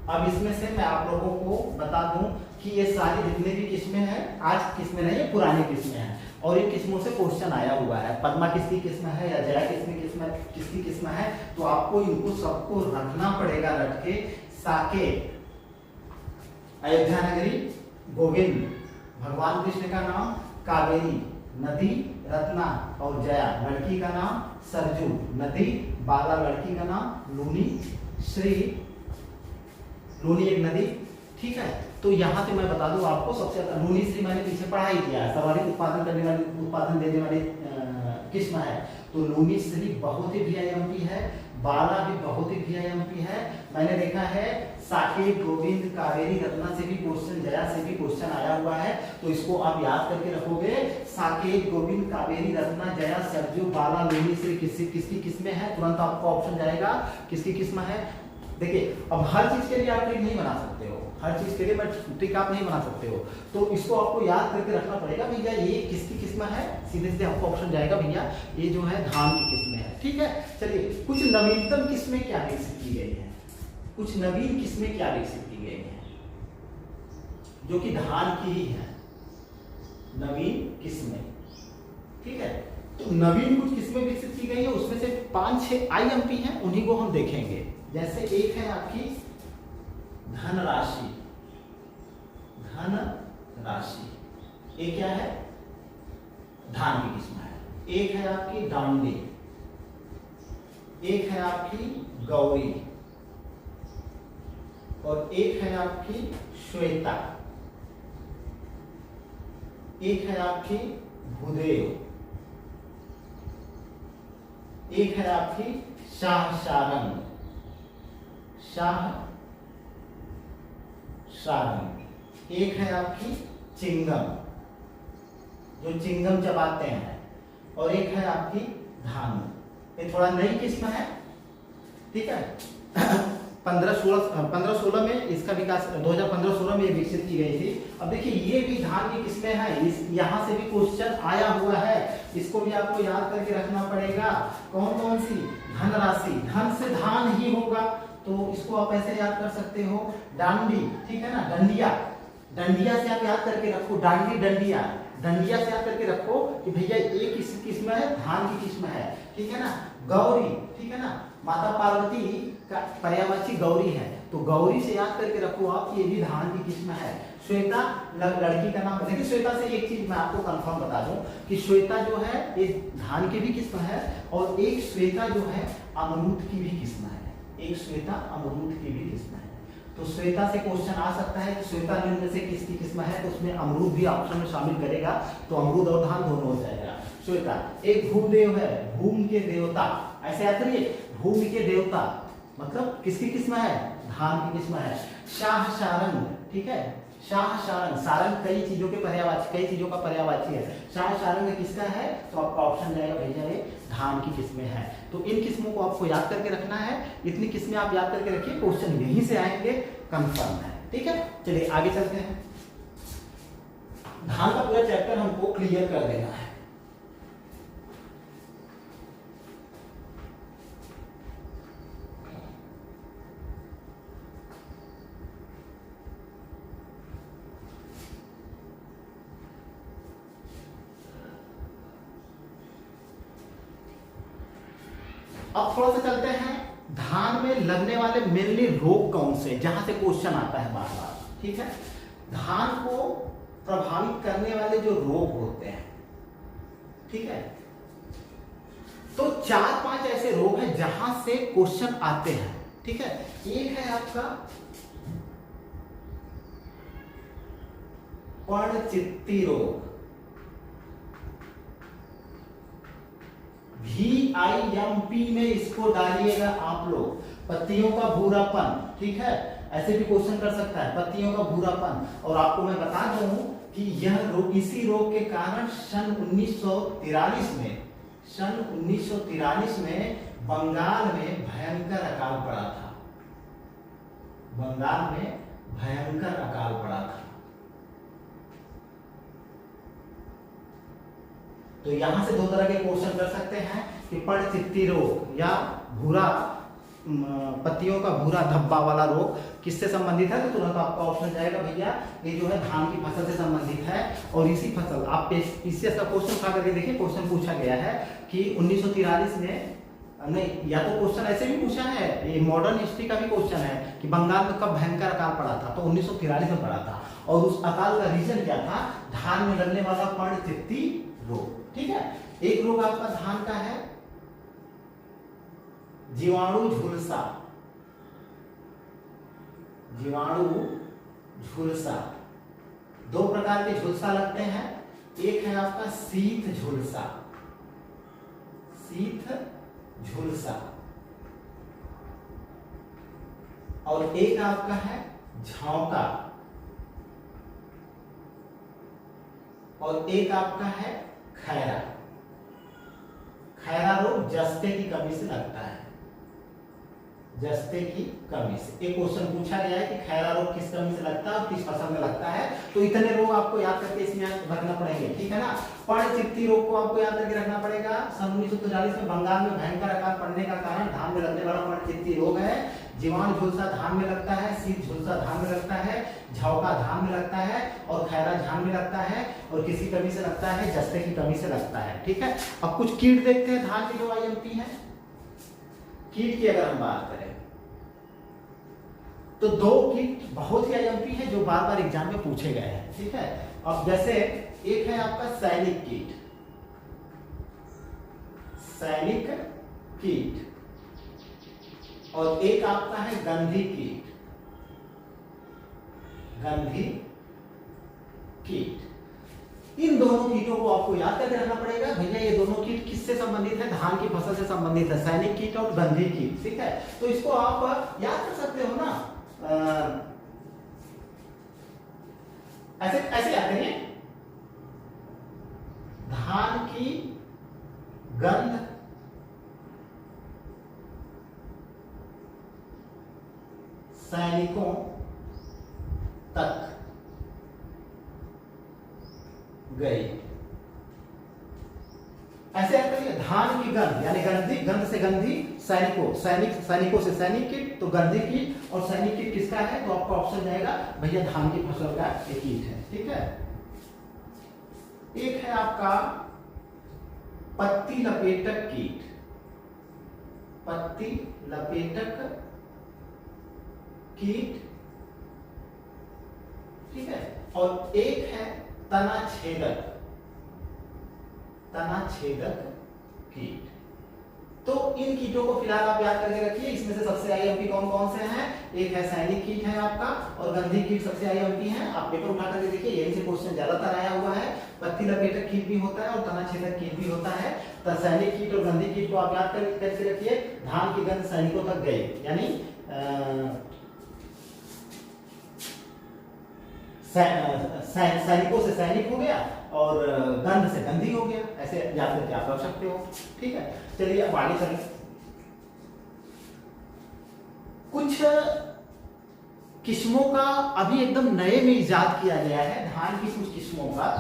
अब इसमें से मैं आप लोगों को बता दूं कि ये सारी जितने भी किस्में हैं, आज किस्में नहीं, ये पुरानी किस्में हैं और इन किस्मों से क्वेश्चन आया हुआ है। पद्मा किसकी किस्म है या जया किसकी किस्म है, तो आपको इनको सबको रखना पड़ेगा, रख के। साकेत, अयोध्या नगरी, गोविंद भगवान कृष्ण का नाम, कावेरी नदी, रत्ना और जया लड़की का नाम, सरजू नदी, बाला लड़की का नाम, लूनी श्री, लूनी एक नदी, ठीक है। तो यहाँ से मैं बता दूं आपको सबसे ज्यादा लूनी श्री मैंने पीछे पढ़ाई किया है, सर्वाधिक उत्पादन करने वाली, उत्पादन देने वाली किस्म है। तो लूनी श्री बहुत ही VIMP है। बाला भी बहुत ही VIMP है। मैंने देखा है साकेत, गोविंद, कावेरी, रत्ना से भी क्वेश्चन, जया से भी क्वेश्चन आया हुआ है। तो इसको आप याद करके रखोगे। साकेत, गोविंद, कावेरी, रत्ना, जया, सरजू, बाला, लूनी श्री किसकी किस्में हैं? तुरंत आपको ऑप्शन जाएगा किसकी किस्म है। देखिए अब हर चीज के लिए आप ट्रिक नहीं बना सकते हो, हर चीज के लिए मैं ट्रिक आप नहीं बना सकते हो। तो इसको आपको याद करके रखना पड़ेगा। भैया ये किसकी किस्म है? सीधे सीधे आपको ऑप्शन जाएगा भैया ये जो है धान की किस्म है, ठीक है। चलिए कुछ नवीनतम किस्में क्या विकसित की गई है, कुछ नवीन किस्में क्या विकसित की गई हैं जो कि धान की ही है, नवीन किस्में, ठीक है। तो नवीन कुछ किस्में विकसित की गई है, उसमें से 5-6 IMP हैं, उन्हीं को हम देखेंगे। जैसे एक है आपकी धनराशि, धनराशि, ये क्या है? धान की किस्म है। एक है आपकी डांडी, एक है आपकी गौरी और एक है आपकी श्वेता, एक है आपकी भूदेव, एक है आपकी शाह सारंग, शाह सारंग। एक है आपकी चिंगम, जो चिंगम चबाते हैं। और एक है आपकी धानु। ये थोड़ा नई किस्म है, ठीक है। 15-16 में इसका विकास 2015-16 में ये विकसित की गई थी। अब देखिए ये भी धान की किस्में हैं, यहाँ से भी क्वेश्चन आया हुआ है, इसको भी आपको याद करके रखना पड़ेगा। कौन कौन सी? धनराशि, धन से धान ही होगा, तो इसको आप ऐसे याद कर सकते हो। डांडी, ठीक है ना, डंडिया, डंडिया से आप याद करके रखो, डांडी डंडिया, डंडिया से याद करके रखो कि भैया ये किस किस्म है? धान की किस्म है, ठीक है ना। गौरी, ठीक है ना, माता पार्वती का पर्यायवाची गौरी है, तो गौरी से याद करके रखो आप, ये भी धान की किस्म है। श्वेता लड़की का नाम। देखिए श्वेता से एक चीज मैं आपको कंफर्म बता दूं कि श्वेता जो है ये धान की भी किस्म है, और एक श्वेता जो है अमरूद की भी किस्म है, एक श्वेता अमरूद की भी किस्म है। तो श्वेता से क्वेश्चन आ सकता है कि श्वेता निम्न से किसकी किस्म है, तो उसमें अमरूद भी ऑप्शन में शामिल करेगा, तो अमरूद और धान दोनों हो जाएगा। श्वेता एक भूदेव है, भूमि के देवता, ऐसे याद करिए, भूमि के देवता मतलब किसकी किस्म है? धान की किस्म है। शाह सारंग, ठीक है, शाह सारंग, सारंग कई चीजों के पर्यायवाची, कई चीजों का पर्यायवाची है। शाह सारंग किसका है? तो आपका ऑप्शन जाएगा भैया ये धान की किस्में हैं। तो इन किस्मों को आपको याद करके रखना है, इतनी किस्में आप याद करके रखिए, क्वेश्चन यहीं से आएंगे, कंफर्म है, ठीक है। चलिए आगे चलते हैं। धान का पूरा चैप्टर हमको क्लियर कर देना है। अब थोड़ा सा चलते हैं, धान में लगने वाले मेनली रोग कौन से, जहां से क्वेश्चन आता है बार बार, ठीक है। धान को प्रभावित करने वाले जो रोग होते हैं, ठीक है, तो 4-5 ऐसे रोग हैं जहां से क्वेश्चन आते हैं, ठीक है। एक है आपका पर्णचित्ती रोग, VIMP में इसको डालिएगा आप लोग। पत्तियों का भूरापन, ठीक है, ऐसे भी क्वेश्चन कर सकता है, पत्तियों का भूरापन। और आपको मैं बता दूं कि यह रोग, इसी रोग के कारण सन 1943 में बंगाल में भयंकर अकाल पड़ा था, बंगाल में भयंकर अकाल पड़ा था। तो यहां से 2 तरह के क्वेश्चन कर सकते हैं कि पर्णचित्ती रोग या भूरा, पत्तियों का भूरा धब्बा वाला रोग किससे संबंधित है, तो तुरंत आपका ऑप्शन जाएगा भैया ये जो है धान की फसल से संबंधित है। और इसी फसल आप पीसीएस का क्वेश्चन उठा करके देखिए, क्वेश्चन पूछा गया है कि 1943 में, नहीं, या तो क्वेश्चन ऐसे भी पूछा है, ये मॉडर्न हिस्ट्री का भी क्वेश्चन है कि बंगाल में कब भयंकर अकाल पड़ा था, तो 1943 में पड़ा था। और उस अकाल का रीजन क्या था? धान में लगने वाला पर्णचित्ती रोग, ठीक है। एक रोग आपका धान का है जीवाणु झुलसा, जीवाणु झुलसा। 2 प्रकार के झुलसा लगते हैं, एक है आपका शीत झुलसा, शीत झुलसा, और एक आपका है झोंका, और एक आपका है खैरा। खैरा रोग जस्ते की कमी से लगता है, जस्ते की कमी से। एक क्वेश्चन पूछा गया है कि खैरा रोग किस कमी से लगता है और किस फसल में लगता है, तो इतने रोग आपको याद करके इसमें रखना पड़ेंगे, ठीक है ना। पर्णचित्ती रोग को आपको याद करके रखना पड़ेगा। सन 1943 में बंगाल में भयंकर अकाल पड़ने का कारण धान में लगने वाला पर्णचित्ती रोग है। जीवाणु झुलसा धान में लगता है, शीत झुलसा धान में लगता है, झोंका धान में लगता है, और खैरा धान में लगता है, और किसी कमी से लगता है, जस्ते की कमी से लगता है, ठीक है। अब कुछ कीट देखते हैं धान की जो IMP है। कीट की अगर हम बात करें तो 2 कीट बहुत ही IMP है जो बार बार एग्जाम में पूछे गए हैं, ठीक है। अब जैसे एक है आपका सैनिक कीट, सैनिक कीट, और एक आपका है गंधी कीट, गंधी कीट। इन दोनों कीटों को आपको याद करके रखना पड़ेगा। भैया ये दोनों कीट किससे संबंधित है? धान की फसल से संबंधित है, सैनिक कीट और गंधी कीट। ठीक है, तो इसको आप याद कर सकते हो ना, ऐसे ऐसे याद करिए, धान की गंध सैनिकों तक गई। ऐसे याद करिए, धान की गंध यानी गंधी, गंध से गंधी, सैनिकों, सैनिकों से सैनिक कीट, तो गंधी कीट और सैनिक कीट किसका है? तो आपका ऑप्शन जाएगा भैया धान की फसल का एक कीट है। ठीक है, एक है आपका पत्ती लपेटक कीट, पत्ती लपेटक कीट। ठीक है, और एक है तना छेदक, तना छेदक कीट। तो इन कीटों को फिलहाल आप याद करके रखिए। इसमें से सबसे आईएमपी कौन कौन से हैं? एक है सैनिक कीट है आपका, और गंधी कीट सबसे आईएमपी है। आप पेपर उठा करके देखिए, यही से क्वेश्चन ज्यादातर आया हुआ है। पत्ती लपेटक कीट भी होता है और तना छेदक कीट भी होता है। तो सैनिक कीट और गंधी कीट को आप याद करके रखिए। धान की गंध सैनिकों तक गई, यानी सैनिकों से सैनिक हो गया और गंध से गंधी हो गया। ऐसे याद करके आप रख सकते हो। ठीक है, चलिए अब आगे चलें। कुछ किस्मों का अभी एकदम नए में इजाद किया गया है, धान की कुछ किस्मों का।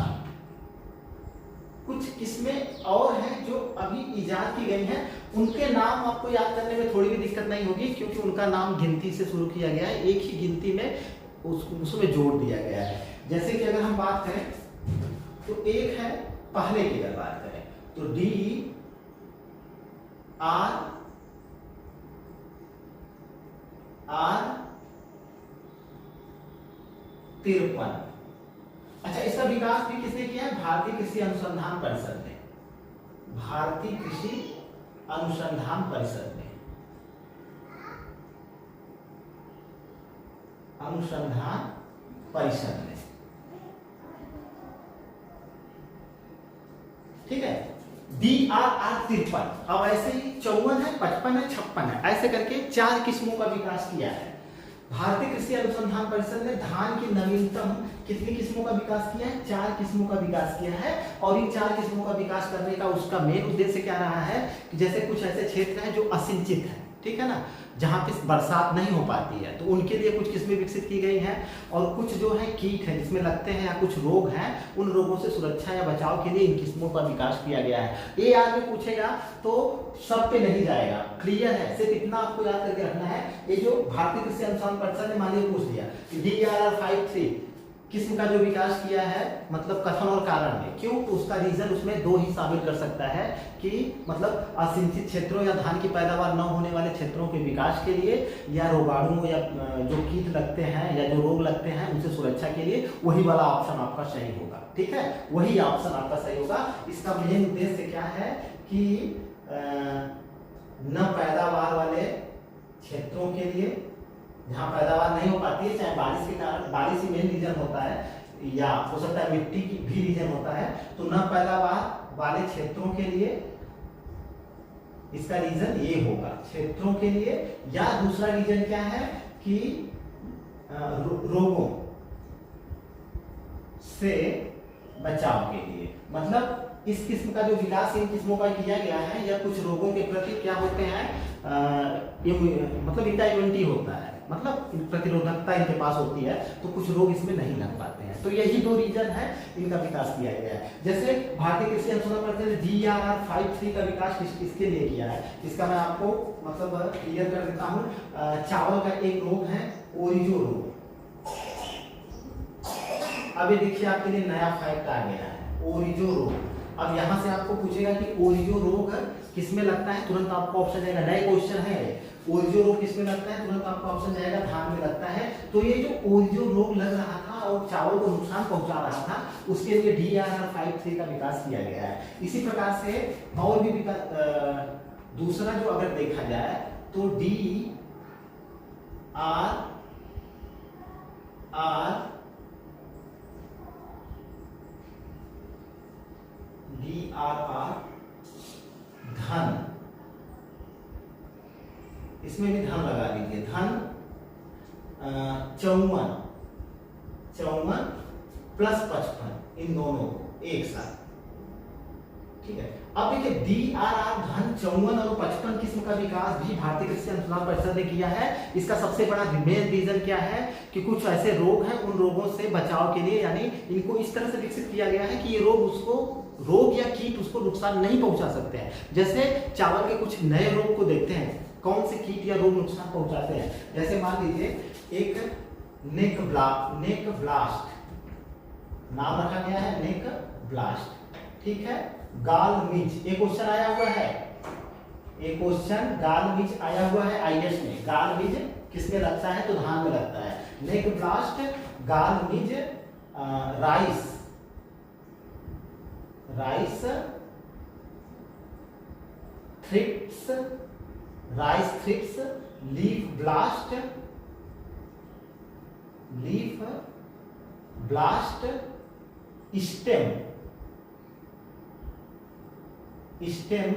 कुछ किस्में और हैं जो अभी इजाद की गई हैं, उनके नाम आपको याद करने में थोड़ी भी दिक्कत नहीं होगी, क्योंकि उनका नाम गिनती से शुरू किया गया है, एक ही गिनती में उसमें जोड़ दिया गया है। जैसे कि अगर हम बात करें तो एक है, पहले की अगर बात करें तो DRR 53। अच्छा, इसका विकास भी किसने किया है? भारतीय कृषि अनुसंधान परिषद ने, भारतीय कृषि अनुसंधान परिषद ने, अनुसंधान परिषद ने। ठीक है, DRR 53। अब ऐसे ही 54 है, 55 है, 56 है, ऐसे करके 4 किस्मों का विकास किया है। भारतीय कृषि अनुसंधान परिषद ने धान की नवीनतम कितनी किस्मों का विकास किया है? 4 किस्मों का विकास किया है। और इन 4 किस्मों का विकास करने का उसका मेन उद्देश्य क्या रहा है कि जैसे कुछ ऐसे क्षेत्र हैं जो असिंचित हैं, ठीक है ना, जहाँ पे बरसात नहीं हो पाती है, तो उनके लिए कुछ किस्में विकसित की गई हैं। और कुछ जो है कीट हैं जिसमें लगते हैं या कुछ रोग हैं, उन रोगों से सुरक्षा या बचाव के लिए इन किस्मों का विकास किया गया है। ये आगे पूछेगा तो सब पे नहीं जाएगा, क्लियर है, सिर्फ इतना आपको याद करके रखना है। ये जो भारतीय कृषि अनुसंधान परिषद ने मान लीजिए पूछ दिया कि DRR 53 किस्म का जो विकास किया है, मतलब कथन और कारण में क्यों, तो उसका रीजन उसमें 2 ही शामिल कर सकता है कि मतलब असिंचित क्षेत्रों या धान की पैदावार न होने वाले क्षेत्रों के विकास के लिए, या रोगाणु या जो कीट लगते हैं या जो रोग लगते हैं उनसे सुरक्षा के लिए, वही वाला ऑप्शन आपका सही होगा। ठीक है, वही ऑप्शन आपका सही होगा। इसका मेन उद्देश्य क्या है कि न पैदावार वाले क्षेत्रों के लिए, जहाँ पैदावार नहीं हो पाती है, चाहे बारिश के कारण, बारिश ही मेन रीजन होता है, या हो सकता है मिट्टी की भी रीजन होता है, तो न पैदावार वाले क्षेत्रों के लिए इसका रीजन ये होगा, क्षेत्रों के लिए। या दूसरा रीजन क्या है कि रोगों से बचाव के लिए, मतलब इस किस्म का जो विकास इन किस्मों का किया गया है, या कुछ रोगों के प्रति क्या होते हैं, मतलब इनका इम्यूनिटी होता है, मतलब प्रतिरोधकता इनके पास होती है, तो कुछ रोग इसमें नहीं लग पाते हैं। तो यही 2 रीजन है, इनका विकास किया गया है। जैसे भारतीय कृषि अनुसंधान परिषद ने DRR 53 का विकास किसके लिए किया है, इसका मैं आपको मतलब क्लियर कर देता हूँ। चावल का एक रोग है ओरिजो रोग। अब ये देखिए आपके लिए नया फैक्ट आ गया है, ओरिजो रोग। अब यहाँ से आपको पूछेगा कि ओरिजो रोग किसमें लगता है, तुरंत आपको ऑप्शन जाएगा, नए क्वेश्चन है, ओरिजो रोग किसमें लगता है, तुरंत आपका ऑप्शन जाएगा धान में लगता है। तो ये जो ओरिजो रोग लग रहा था और चावल को नुकसान पहुंचा रहा था, उसके लिए DRR 53 का विकास किया गया है। इसी प्रकार से और भी दूसरा जो अगर देखा जाए तो DRR धन, इसमें भी धन लगा दीजिए, धन 54 प्लस 55, इन दोनों को एक साथ, ठीक है। अब देखिए DRR धन 54 और 55 किस्म का विकास भी भारतीय कृषि अनुसंधान परिषद ने किया है। इसका सबसे बड़ा मेन रीजन क्या है कि कुछ ऐसे रोग हैं, उन रोगों से बचाव के लिए, यानी इनको इस तरह से विकसित किया गया है कि ये रोग या कीट उसको नुकसान नहीं पहुंचा सकते हैं। जैसे चावल के कुछ नए रोग को देखते हैं, कौन से कीट या रोग नुकसान पहुंचाते हैं। जैसे मान लीजिए एक नेक ब्लास्ट नाम रखा गया है, नेक ब्लास्ट, ठीक है। गाल मिज, एक क्वेश्चन आया हुआ है, एक क्वेश्चन गाल मिज आया हुआ है आईएएस में। गाल मिज किसमें लगता है, तो धान में लगता है। Neck blast, gall midge, rice thrips, leaf blast, stem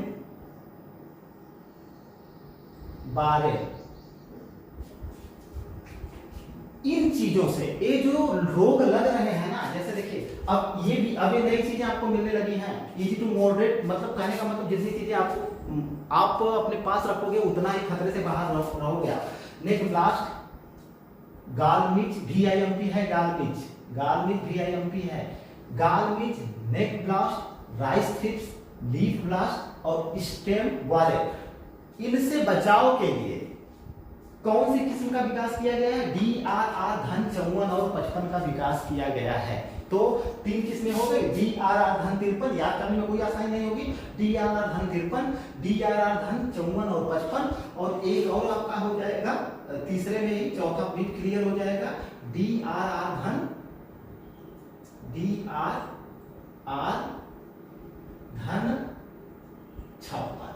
borer, इन चीजों से ये जो रोग लग रहे हैं ना, जैसे देखिए अब ये नई चीजें आपको मिलने लगी हैं। इजी टू मॉडरेट, मतलब कहने का मतलब जितनी चीजें आप अपने पास रखोगे उतना ही खतरे से बाहर रहोगे आप। नेक ब्लास्ट, गालमिच VIMP है, गालमिच VIMP है, gall midge, neck blast, rice thrips, leaf blast और स्टेम वायरस, इनसे बचाव के लिए कौन सी किस्म का विकास किया गया है, DRR धन 54 और 55 का विकास किया गया है। तो 3 किस्में हो गई, DRR धन 53, याद करने में कोई आसानी नहीं होगी, DRR धन 53, DRR धन 54 और 55, और एक और आपका हो जाएगा तीसरे में ही, चौथा बिट क्लियर हो जाएगा, DRR धन 56,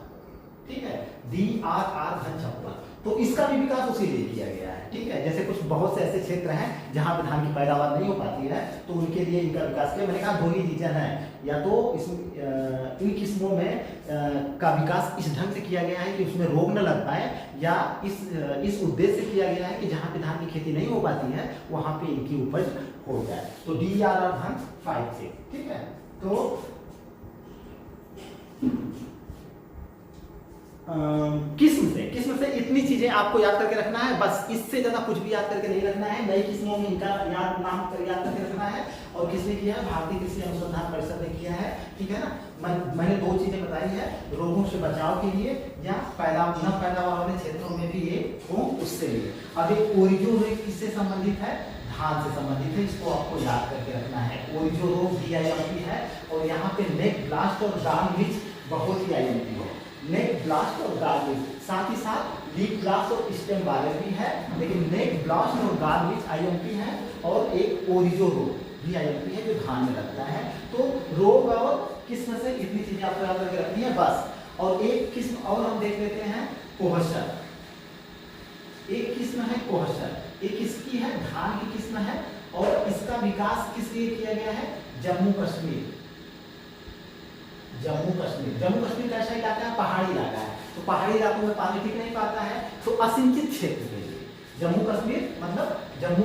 ठीक है, DRR धन 56। तो इसका भी विकास उसी लिए किया गया है, ठीक है। जैसे कुछ बहुत से ऐसे क्षेत्र हैं जहां पे धान की पैदावार नहीं हो पाती है, तो उनके लिए इनका विकास किया। मैंने कहा दो ही रीजन है, या तो इन किस्मों में का विकास इस ढंग से किया गया है कि उसमें रोग न लग पाए, या इस उद्देश्य से किया गया है कि जहां पे धान की खेती नहीं हो पाती है वहां पे इनकी उपज हो जाए। तो DRR धन 5 से, ठीक है। तो किस्म से इतनी चीजें आपको याद करके रखना है, बस इससे ज्यादा कुछ भी याद करके नहीं रखना है। नई किस्मों में इनका नाम याद करके रखना है, और किसने किया है, भारतीय कृषि अनुसंधान परिषद ने किया है, ठीक है ना। मैंने 2 चीजें बताई है, रोगों से बचाव के लिए या पैदावार वाले क्षेत्रों में भी ये हो, उससे लिए। अब एक ओरिजो रोग किससे संबंधित है, धान से संबंधित है, इसको आपको याद करके रखना है। ओरिजो रोग VIMP है, और यहाँ पे नेक ब्लास्ट और गालमिच बहुत ही IMP है। नेक ब्लास्ट और गालमिच, साथ ही साथ लीफ ब्लास्ट और स्टेम वायरस भी है, लेकिन नेक ब्लास्ट और गालमिच IMP है, और एक ओरिजो रोग VIMP है जो धान में लगता है। तो रोग और किस्म से इतनी चीजें आपको याद करके रखनी है बस। और एक किस्म और हम देख लेते हैं, कोहसर। एक किस्म है कोहसर, एक किसकी है, धान की किस्म है, और इसका विकास किस लिए किया गया है, जम्मू कश्मीर कैसा इलाका है, पहाड़ी इलाका है। तो पहाड़ी इलाकों में पानी टिक नहीं पाता है, तो असिंचित क्षेत्र के लिए जम्मू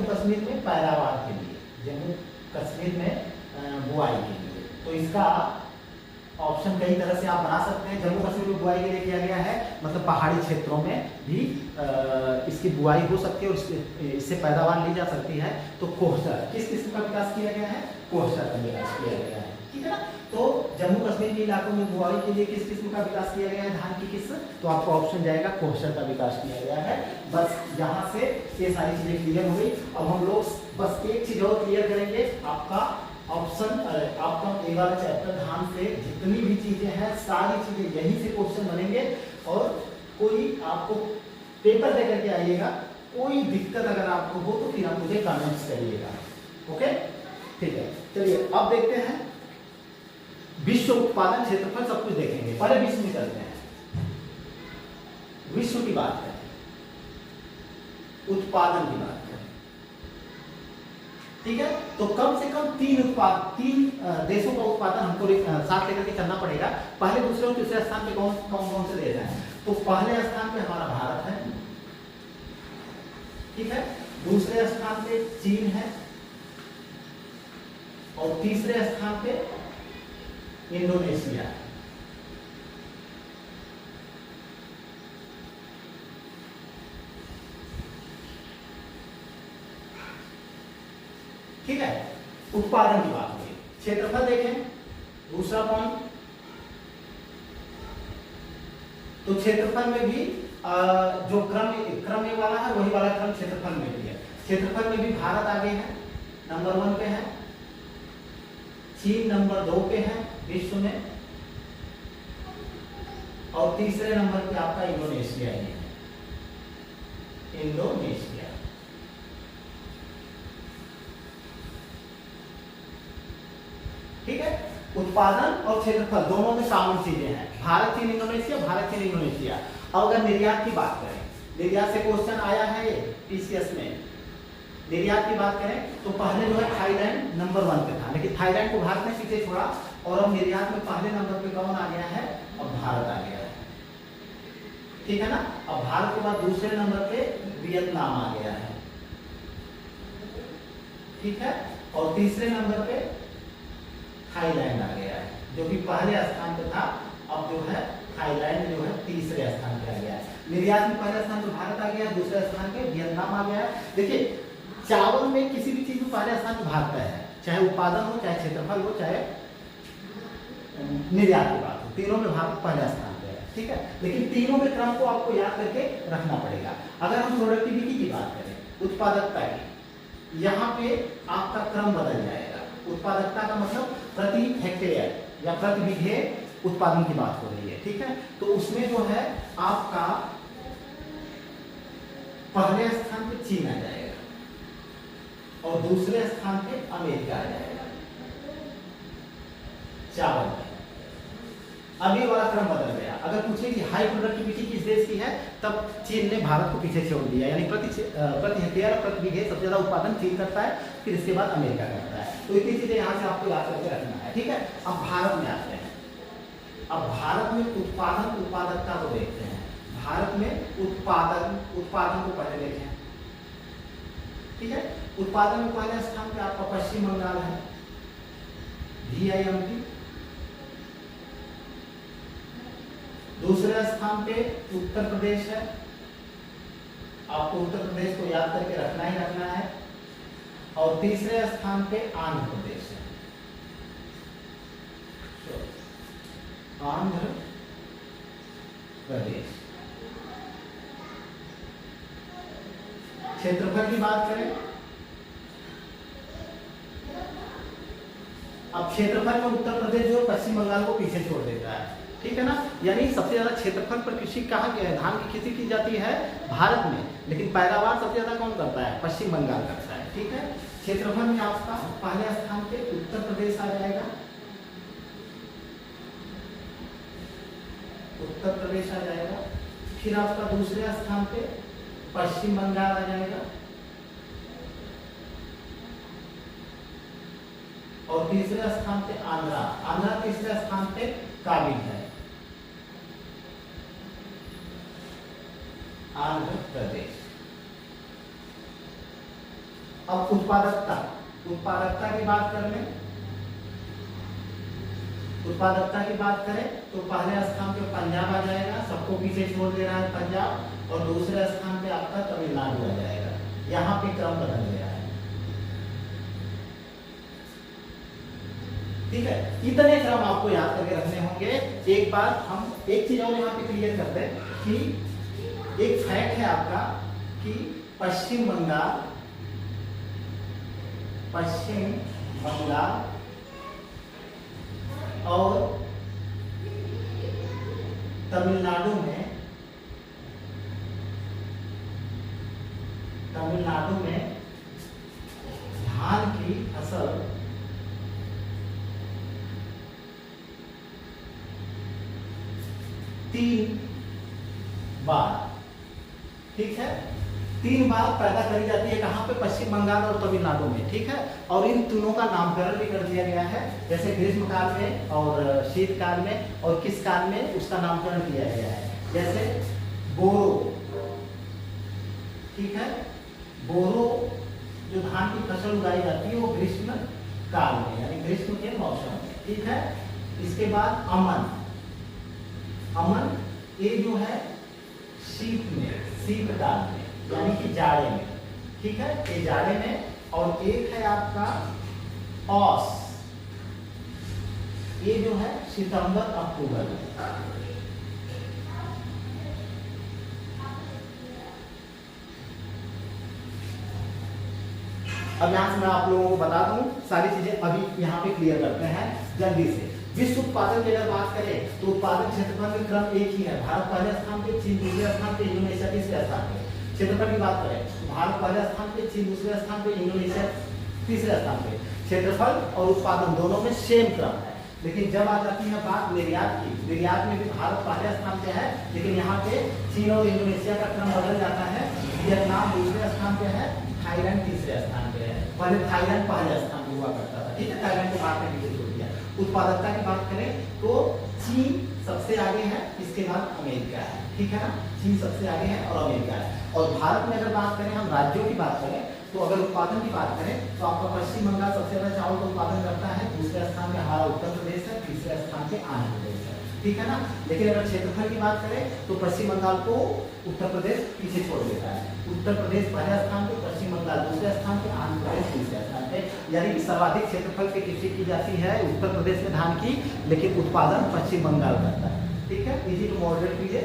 कश्मीर में पैदावार के लिए, जम्मू कश्मीर में बुआई के लिए। तो इसका ऑप्शन कई तरह से आप बना सकते हैं। जम्मू कश्मीर में बुआई के लिए किया गया है, मतलब पहाड़ी क्षेत्रों में भी इसकी बुआई हो सकती है और इससे पैदावार ली जा सकती है। तो कोहसर, किस किस्म का विकास किया गया है, कोहसर का विकास किया गया है, ठीक है ना। तो जम्मू कश्मीर के इलाकों में बुआई के लिए किस किस्म का विकास किया गया है, धान की किस्म, तो आपका ऑप्शन जाएगा कोहसर का विकास किया गया है। बस यहाँ से ये सारी चीजें क्लियर हो गई। अब हम लोग बस एक चीज और क्लियर करेंगे, आपका ऑप्शन, आपका ये वाला चैप्टर धान से जितनी भी चीजें हैं सारी चीजें यहीं से क्वेश्चन बनेंगे, और कोई आपको पेपर लेकर के आइएगा, कोई दिक्कत अगर आपको हो तो फिर आप मुझे कमेंट्स करिएगा, ओके, ठीक है। चलिए अब देखते हैं विश्व उत्पादन क्षेत्रफल, सब कुछ देखेंगे। पहले विश्व में चलते हैं, विश्व की बात करें, उत्पादन की बात करें। ठीक है, तो कम से कम तीन देशों का उत्पादन हमको साथ लेकर के चलना पड़ेगा। पहले, दूसरे और तीसरे स्थान पे कौन कौन से देश हैं? तो पहले स्थान पे हमारा भारत है, ठीक है, दूसरे स्थान पे चीन है और तीसरे स्थान पे इंडोनेशिया है। ठीक है, उत्पादन की बात हुई, क्षेत्रफल देखें, दूसरा पॉइंट। तो क्षेत्रफल में भी जो क्रम ये वाला है वही वाला क्रम क्षेत्रफल में भी है। क्षेत्रफल में भी भारत आगे है, नंबर 1 पे है, चीन नंबर 2 पे है विश्व में, और तीसरे नंबर पे आपका इंडोनेशिया ही है, इंडोनेशिया। ठीक है, उत्पादन और क्षेत्रफल दोनों में कॉमन चीजें हैं, भारत चीन इंडोनेशिया, भारत चीन इंडोनेशिया। अब अगर निर्यात की बात करें, निर्यात से क्वेश्चन आया है ये पीसीएस में, निर्यात की बात करें तो पहले जो है थाईलैंड नंबर 1 पे था, लेकिन थाईलैंड को भारत ने पीछे छोड़ा और अब निर्यात में पहले नंबर पे कौन आ गया है? अब भारत आ गया है। ठीक है ना, अब भारत के बाद दूसरे नंबर पे वियतनाम आ गया है, ठीक है, और तीसरे नंबर पे थाईलैंड आ गया है, जो कि पहले स्थान पे था, अब जो है थाईलैंड जो है तीसरे स्थान पे आ गया है। निर्यात में पहले स्थान पे भारत आ गया है, दूसरे स्थान पे वियतनाम आ गया है। देखिए, चावल में किसी भी चीज में पहले स्थान पे भारत है, चाहे उत्पादन हो, चाहे क्षेत्रफल हो, चाहे निर्यात की बात हो, तीनों में भारत पहले स्थान पे है। ठीक है, लेकिन तीनों के क्रम को आपको याद करके रखना पड़ेगा। अगर हम प्रोडक्टिविटी की बात करें, उत्पादकता की, यहाँ पे आपका क्रम बदल जाएगा। उत्पादकता का मतलब प्रति हेक्टेयर या प्रति बीघे उत्पादन की बात हो रही है। ठीक है, तो उसमें जो है आपका पहले स्थान पे चीन आ जाएगा और दूसरे स्थान पे अमेरिका आ जाएगा चावल में। अभी वाला क्रम बदल गया। अगर पूछे कि हाई प्रोडक्टिविटी किस देश की है, तब चीन ने भारत को पीछे छोड़ दिया, यानी प्रति हेक्टेयर प्रति बीघे सबसे ज्यादा उत्पादन चीन करता है, फिर इसके बाद अमेरिका करता है। तो इतनी चीजें यहाँ से आपको याद करके रखना है। ठीक है, अब भारत में आते हैं। अब भारत में उत्पादन उत्पादकता को देखते हैं। भारत में उत्पादन को पहले देखें। ठीक है, उत्पादन में पहले स्थान पे आपका पश्चिम बंगाल है, VIMP। दूसरे स्थान पे उत्तर प्रदेश है, आपको उत्तर प्रदेश को याद करके रखना ही रखना है, और तीसरे स्थान पे आंध्र प्रदेश है, आंध्र प्रदेश। क्षेत्रफल की बात करें, अब क्षेत्रफल में उत्तर प्रदेश जो पश्चिम बंगाल को पीछे छोड़ देता है। ठीक है ना, यानी सबसे ज्यादा क्षेत्रफल पर कृषि कहाँ की है? धान की खेती की जाती है भारत में, लेकिन पैदावार सबसे ज्यादा कौन करता है? पश्चिम बंगाल करता है। ठीक है, क्षेत्रफल में आपका पहले स्थान पे उत्तर प्रदेश आ जाएगा, उत्तर प्रदेश आ जाएगा, फिर आपका दूसरे स्थान पे पश्चिम बंगाल आ जाएगा, और तीसरे स्थान पे आंध्रा तीसरे स्थान पे काबिल है, आंध्र प्रदेश। अब उत्पादकता की बात कर लें। उत्पादकता की बात करें तो पहले स्थान पे पंजाब आ जाएगा, सबको पीछे छोड़ दे रहा है पंजाब, और दूसरे स्थान पे आपका तमिलनाडु आ जाएगा। यहाँ पे क्रम बदल गया है। ठीक है, इतने क्रम आपको याद करके रखने होंगे। एक बार हम एक चीज और यहाँ पे क्लियर करते हैं कि एक फैक्ट है आपका कि पश्चिम बंगाल और तमिलनाडु में धान की फसल तीन बार, ठीक है, 3 बार पैदा करी जाती है कहाँ पे, पश्चिम बंगाल और तमिलनाडु में, ठीक है। और इन तीनों का नामकरण भी कर दिया गया है, जैसे ग्रीष्म काल में और शीतकाल में, और किस काल में उसका नामकरण किया गया है, जैसे बोरो, ठीक है। बोरो जो धान की फसल उगाई जाती है वो ग्रीष्म काल में, यानी ग्रीष्म के मौसम में, ठीक है। इसके बाद अमन, अमन ये जो है शीत में, शीतकाल में, यानी कि जाड़े में, ठीक है, ये जाड़े में। और एक है आपका औस, ये जो है सितंबर अक्टूबर में। अब यहाँ से मैं आप लोगों को बता दूं, सारी चीजें अभी यहाँ पे क्लियर करते हैं जल्दी से। विश्व उत्पादन की अगर बात करें तो उत्पादन क्षेत्रफल में क्रम एक ही है, भारत पहले स्थान पे, चीन दूसरे स्थान पे, इंडोनेशिया तीसरे स्थान पे। क्षेत्रफल की बात करें तो भारत पहले स्थान पे, चीन दूसरे स्थान पे, इंडोनेशिया तीसरे स्थान पे। क्षेत्रफल और उत्पादन दोनों में सेम क्रम है। लेकिन जब आ जाती है बात निर्यात की, निर्यात में भी भारत पहले स्थान पे है, लेकिन यहाँ पे चीन और इंडोनेशिया का क्रम बदल जाता है। वियतनाम दूसरे स्थान पे है, थाईलैंड तीसरे स्थान पे है। पहले थाईलैंड पहले स्थान पे हुआ करता था, ठीक है, थाईलैंड को बाद में नीचे छोड़ दिया। उत्पादकता की बात करें तो चीन सबसे आगे है, इसके बाद अमेरिका है, ठीक है ना, चीन सबसे आगे है और अमेरिका है। और भारत में अगर बात करें, हम राज्यों की बात करें तो अगर उत्पादन की बात करें तो आपका पश्चिम बंगाल सबसे ज्यादा चावल का उत्पादन करता है, दूसरे स्थान पे हमारा उत्तर प्रदेश है, तीसरे स्थान पे आंध्र प्रदेश है, ठीक है ना। लेकिन अगर क्षेत्रफल की बात करें तो पश्चिम बंगाल को उत्तर प्रदेश पीछे छोड़ देता है। उत्तर प्रदेश पहले स्थान पे, पश्चिम बंगाल दूसरे स्थान पे, आंध्र प्रदेश तीसरे स्थान पे। यानी सर्वाधिक क्षेत्रफल की कृषि की जाती है उत्तर प्रदेश में धान की, लेकिन उत्पादन पश्चिम बंगाल करता है, ठीक है। इजी टू मॉडरेट कीजिए।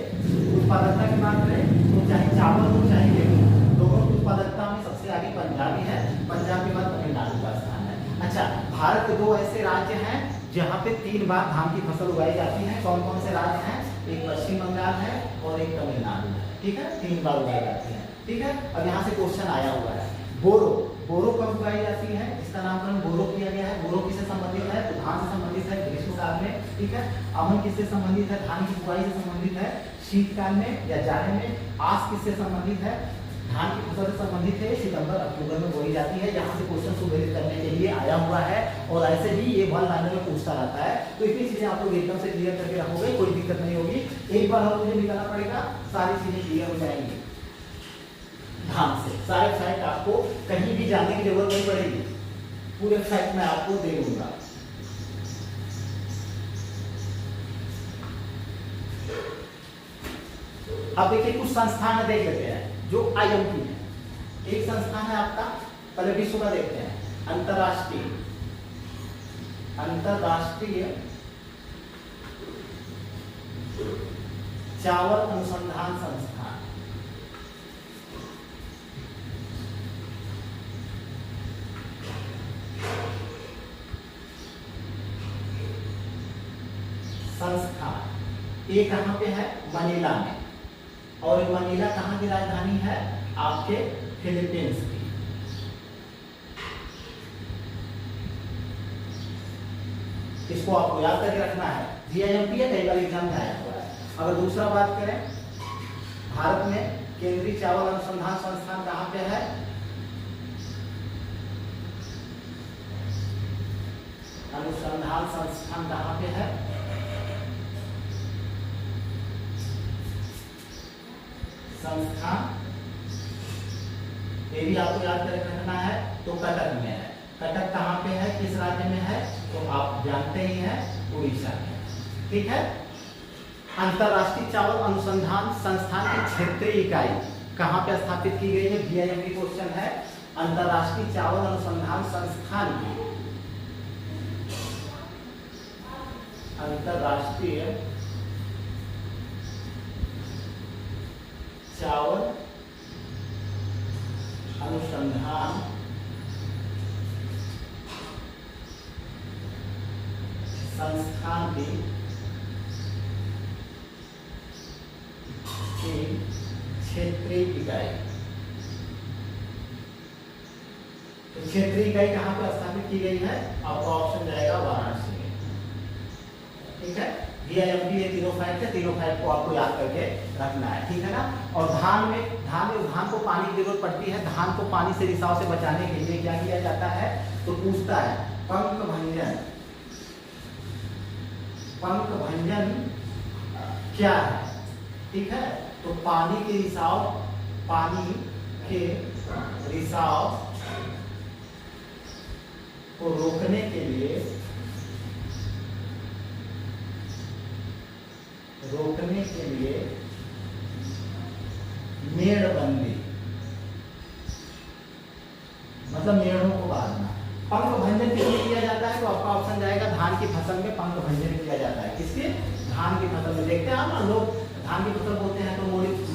उत्पादकता की बात करें तो चाहे चावल हो चाहे गेहूं, दोनों की उत्पादकता में सबसे आगे पंजाब ही है, पंजाब के बाद तमिलनाडु का स्थान है। अच्छा, भारत के 2 ऐसे राज्य हैं जहाँ पे 3 बार धान की फसल उगाई जाती है। कौन कौन से राज्य हैं? एक पश्चिम बंगाल है और एक तमिलनाडु है, ठीक है, 3 बार उगाई जाती है, ठीक है। अब यहाँ से क्वेश्चन आया हुआ है, बोरो, बोरो कब उगाई जाती है? इसका नामकरण बोरो किया गया है। बोरो किससे संबंधित है? तो धान से संबंधित है ग्रीष्मकाल में, ठीक है। अमन किससे संबंधित है? धान की बुआई से संबंधित है शीतकाल में या जाड़े में। आस किससे संबंधित है? धान की फसल से संबंधित है, सितंबर अक्टूबर में बोई जाती है। यहाँ से क्वेश्चन सुधारित करने के लिए आया हुआ है और ऐसे ही ये 1 लाइनर में पूछता रहता है। तो इतनी चीजें आप लोग एकदम से क्लियर करके रखोगे, कोई दिक्कत नहीं होगी। एक बार और मुझे निकालना पड़ेगा, सारी चीजें क्लियर हो जाएंगी ध्यान से। सारे फैक्ट आपको कहीं भी जाने की जरूरत नहीं पड़ेगी, पूरे फैक्ट मैं आपको दे दूंगा। अब देखिए कुछ संस्थान देख लेते हैं जो IMP है। एक संस्थान है आपका, पहले विश्व का देखते हैं, अंतरराष्ट्रीय चावल अनुसंधान संस्थान। संस्थान ये कहाँ पे है? मनीला में। और मनीला कहाँ की राजधानी है? आपके फिलीपींस की। इसको आपको याद करके रखना है, GIMP है, कई बार एग्जाम में आया हुआ है। अगर दूसरा बात करें, भारत में केंद्रीय चावल अनुसंधान संस्थान कहाँ पे है? अनुसंधान संस्थान कहाँ पे है? संस्थान ये भी आपको याद करके रखना है। तो कटक में है। कटक कहाँ पे है, किस राज्य में है? तो आप जानते ही हैं, उड़ीसा में, ठीक है। अंतरराष्ट्रीय चावल अनुसंधान संस्थान की क्षेत्रीय इकाई कहाँ पे स्थापित की गई है? GIMP क्वेश्चन है। अंतरराष्ट्रीय चावल अनुसंधान संस्थान की अंतरराष्ट्रीय चावल अनुसंधान संस्थान की क्षेत्रीय इकाई। तो क्षेत्रीय इकाई कहाँ पे स्थापित की गई है? आपका ऑप्शन जाएगा वाराणसी में, ठीक है। VIMP ये तीनों फैक्ट है, तीनों फैक्ट को आपको याद करके रखना है, ठीक है ना। और धान को पानी की जरूरत पड़ती है। धान को पानी से रिसाव से बचाने के लिए क्या किया जाता है, तो पूछता है पंख भंजन क्या है, ठीक है। तो पानी के रिसाव को रोकने के लिए मेड़बंदी, मतलब मेड़ों को बांधना। पंख भंजन किसमें किया जाता है, तो आपका ऑप्शन जाएगा धान की फसल में पंख भंजन किया जाता है। किसके, धान की फसल में। देखते हैं ना लोग धान की फसल बोते हैं तो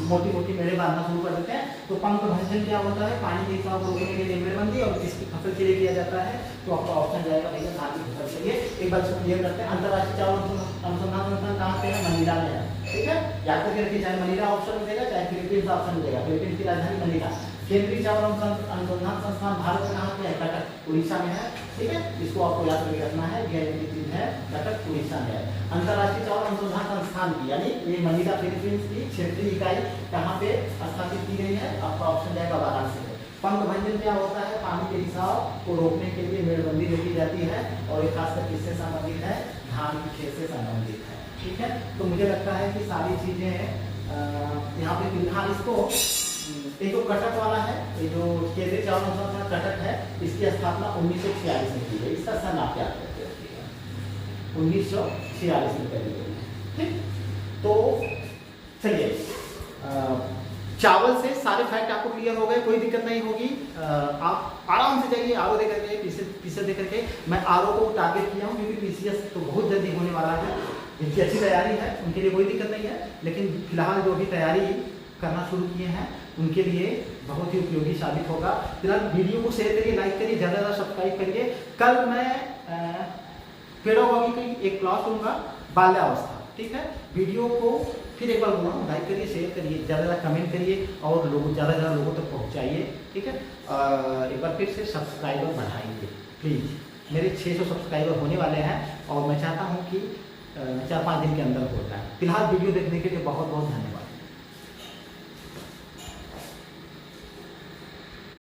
मोटी मोटी मेड़े बांधना शुरू कर देते हैं। तो पंख भंजन क्या होता है, पानी के रिसाव को रोकने के लिए मेड़बंदी, और किसकी फसल के लिए किया जाता है, तो आपका ऑप्शन जाएगा भैया धान की फसल के लिए। एक बार इसको क्लियर करते हैं। अंतर्राष्ट्रीय चावल अनुसंधान संस्थान कहाँ पे है, मनीला में है, ठीक है। याद करके रखिए, चाहे मनीला ऑप्शन मिलेगा चाहे फिलीपींस ऑप्शन मिलेगा। फिलीपींस की राजधानी मनीला। केंद्रीय चावल अनुसंधान संस्थान भारत में कहाँ पे है, कटक उड़ीसा में है, ठीक है। इसको आपको याद करके रखना है, VIMP चीज है, कटक उड़ीसा में है। अंतर्राष्ट्रीय चावल अनुसंधान संस्थान की यानी ये मनीला फिलीपींस की क्षेत्रीय इकाई कहाँ पे स्थापित की गई है, आपका ऑप्शन जाएगा वाराणसी में। पंख भंजन क्या होता है, पानी के रिसाव को रोकने के लिए मेड़बंदी रखी जाती है, और ये खासकर किससे संबंधित है, धान की खेत से संबंधित है, ठीक है। तो मुझे लगता है कि सारी चीजें यहाँ पे फिलहाल इसको एक तो कटक वाला है, ये जो केंद्रीय चावल अनुसंधान कटक है, इसकी स्थापना 1946 में की गई। इसका सन आप याद करके रखिएगा, 1946 में करी गई, ठीक। तो चलिए, चावल से सारे फैक्ट आपको क्लियर हो गए, कोई दिक्कत नहीं होगी। आप आराम से जाइए आरओ दे करके, पीसीएस दे करके। मैं आरओ को टारगेट किया हूँ क्योंकि पीसीएस तो बहुत जल्दी होने वाला है, इनकी अच्छी तैयारी है, उनके लिए कोई दिक्कत नहीं है। लेकिन फिलहाल जो भी तैयारी करना शुरू किए हैं उनके लिए बहुत ही उपयोगी साबित होगा। फिलहाल वीडियो को शेयर करिए, लाइक करिए, ज़्यादा ज़्यादा सब्सक्राइब करिए। कल मैं पेडागॉजी की एक क्लास लूँगा, बाल्यावस्था, ठीक है। वीडियो को फिर एक बार बोला, लाइक करिए, शेयर करिए, ज़्यादा ज़्यादा कमेंट करिए, और ज़्यादा ज़्यादा लोगों तक पहुँचाइए, ठीक है। एक बार फिर से सब्सक्राइबर बढ़ाइए प्लीज़। मेरे 600 सब्सक्राइबर होने वाले हैं, और मैं चाहता हूँ कि 4-5 दिन के अंदर हो जाए। फिलहाल वीडियो देखने के लिए बहुत बहुत धन्यवाद।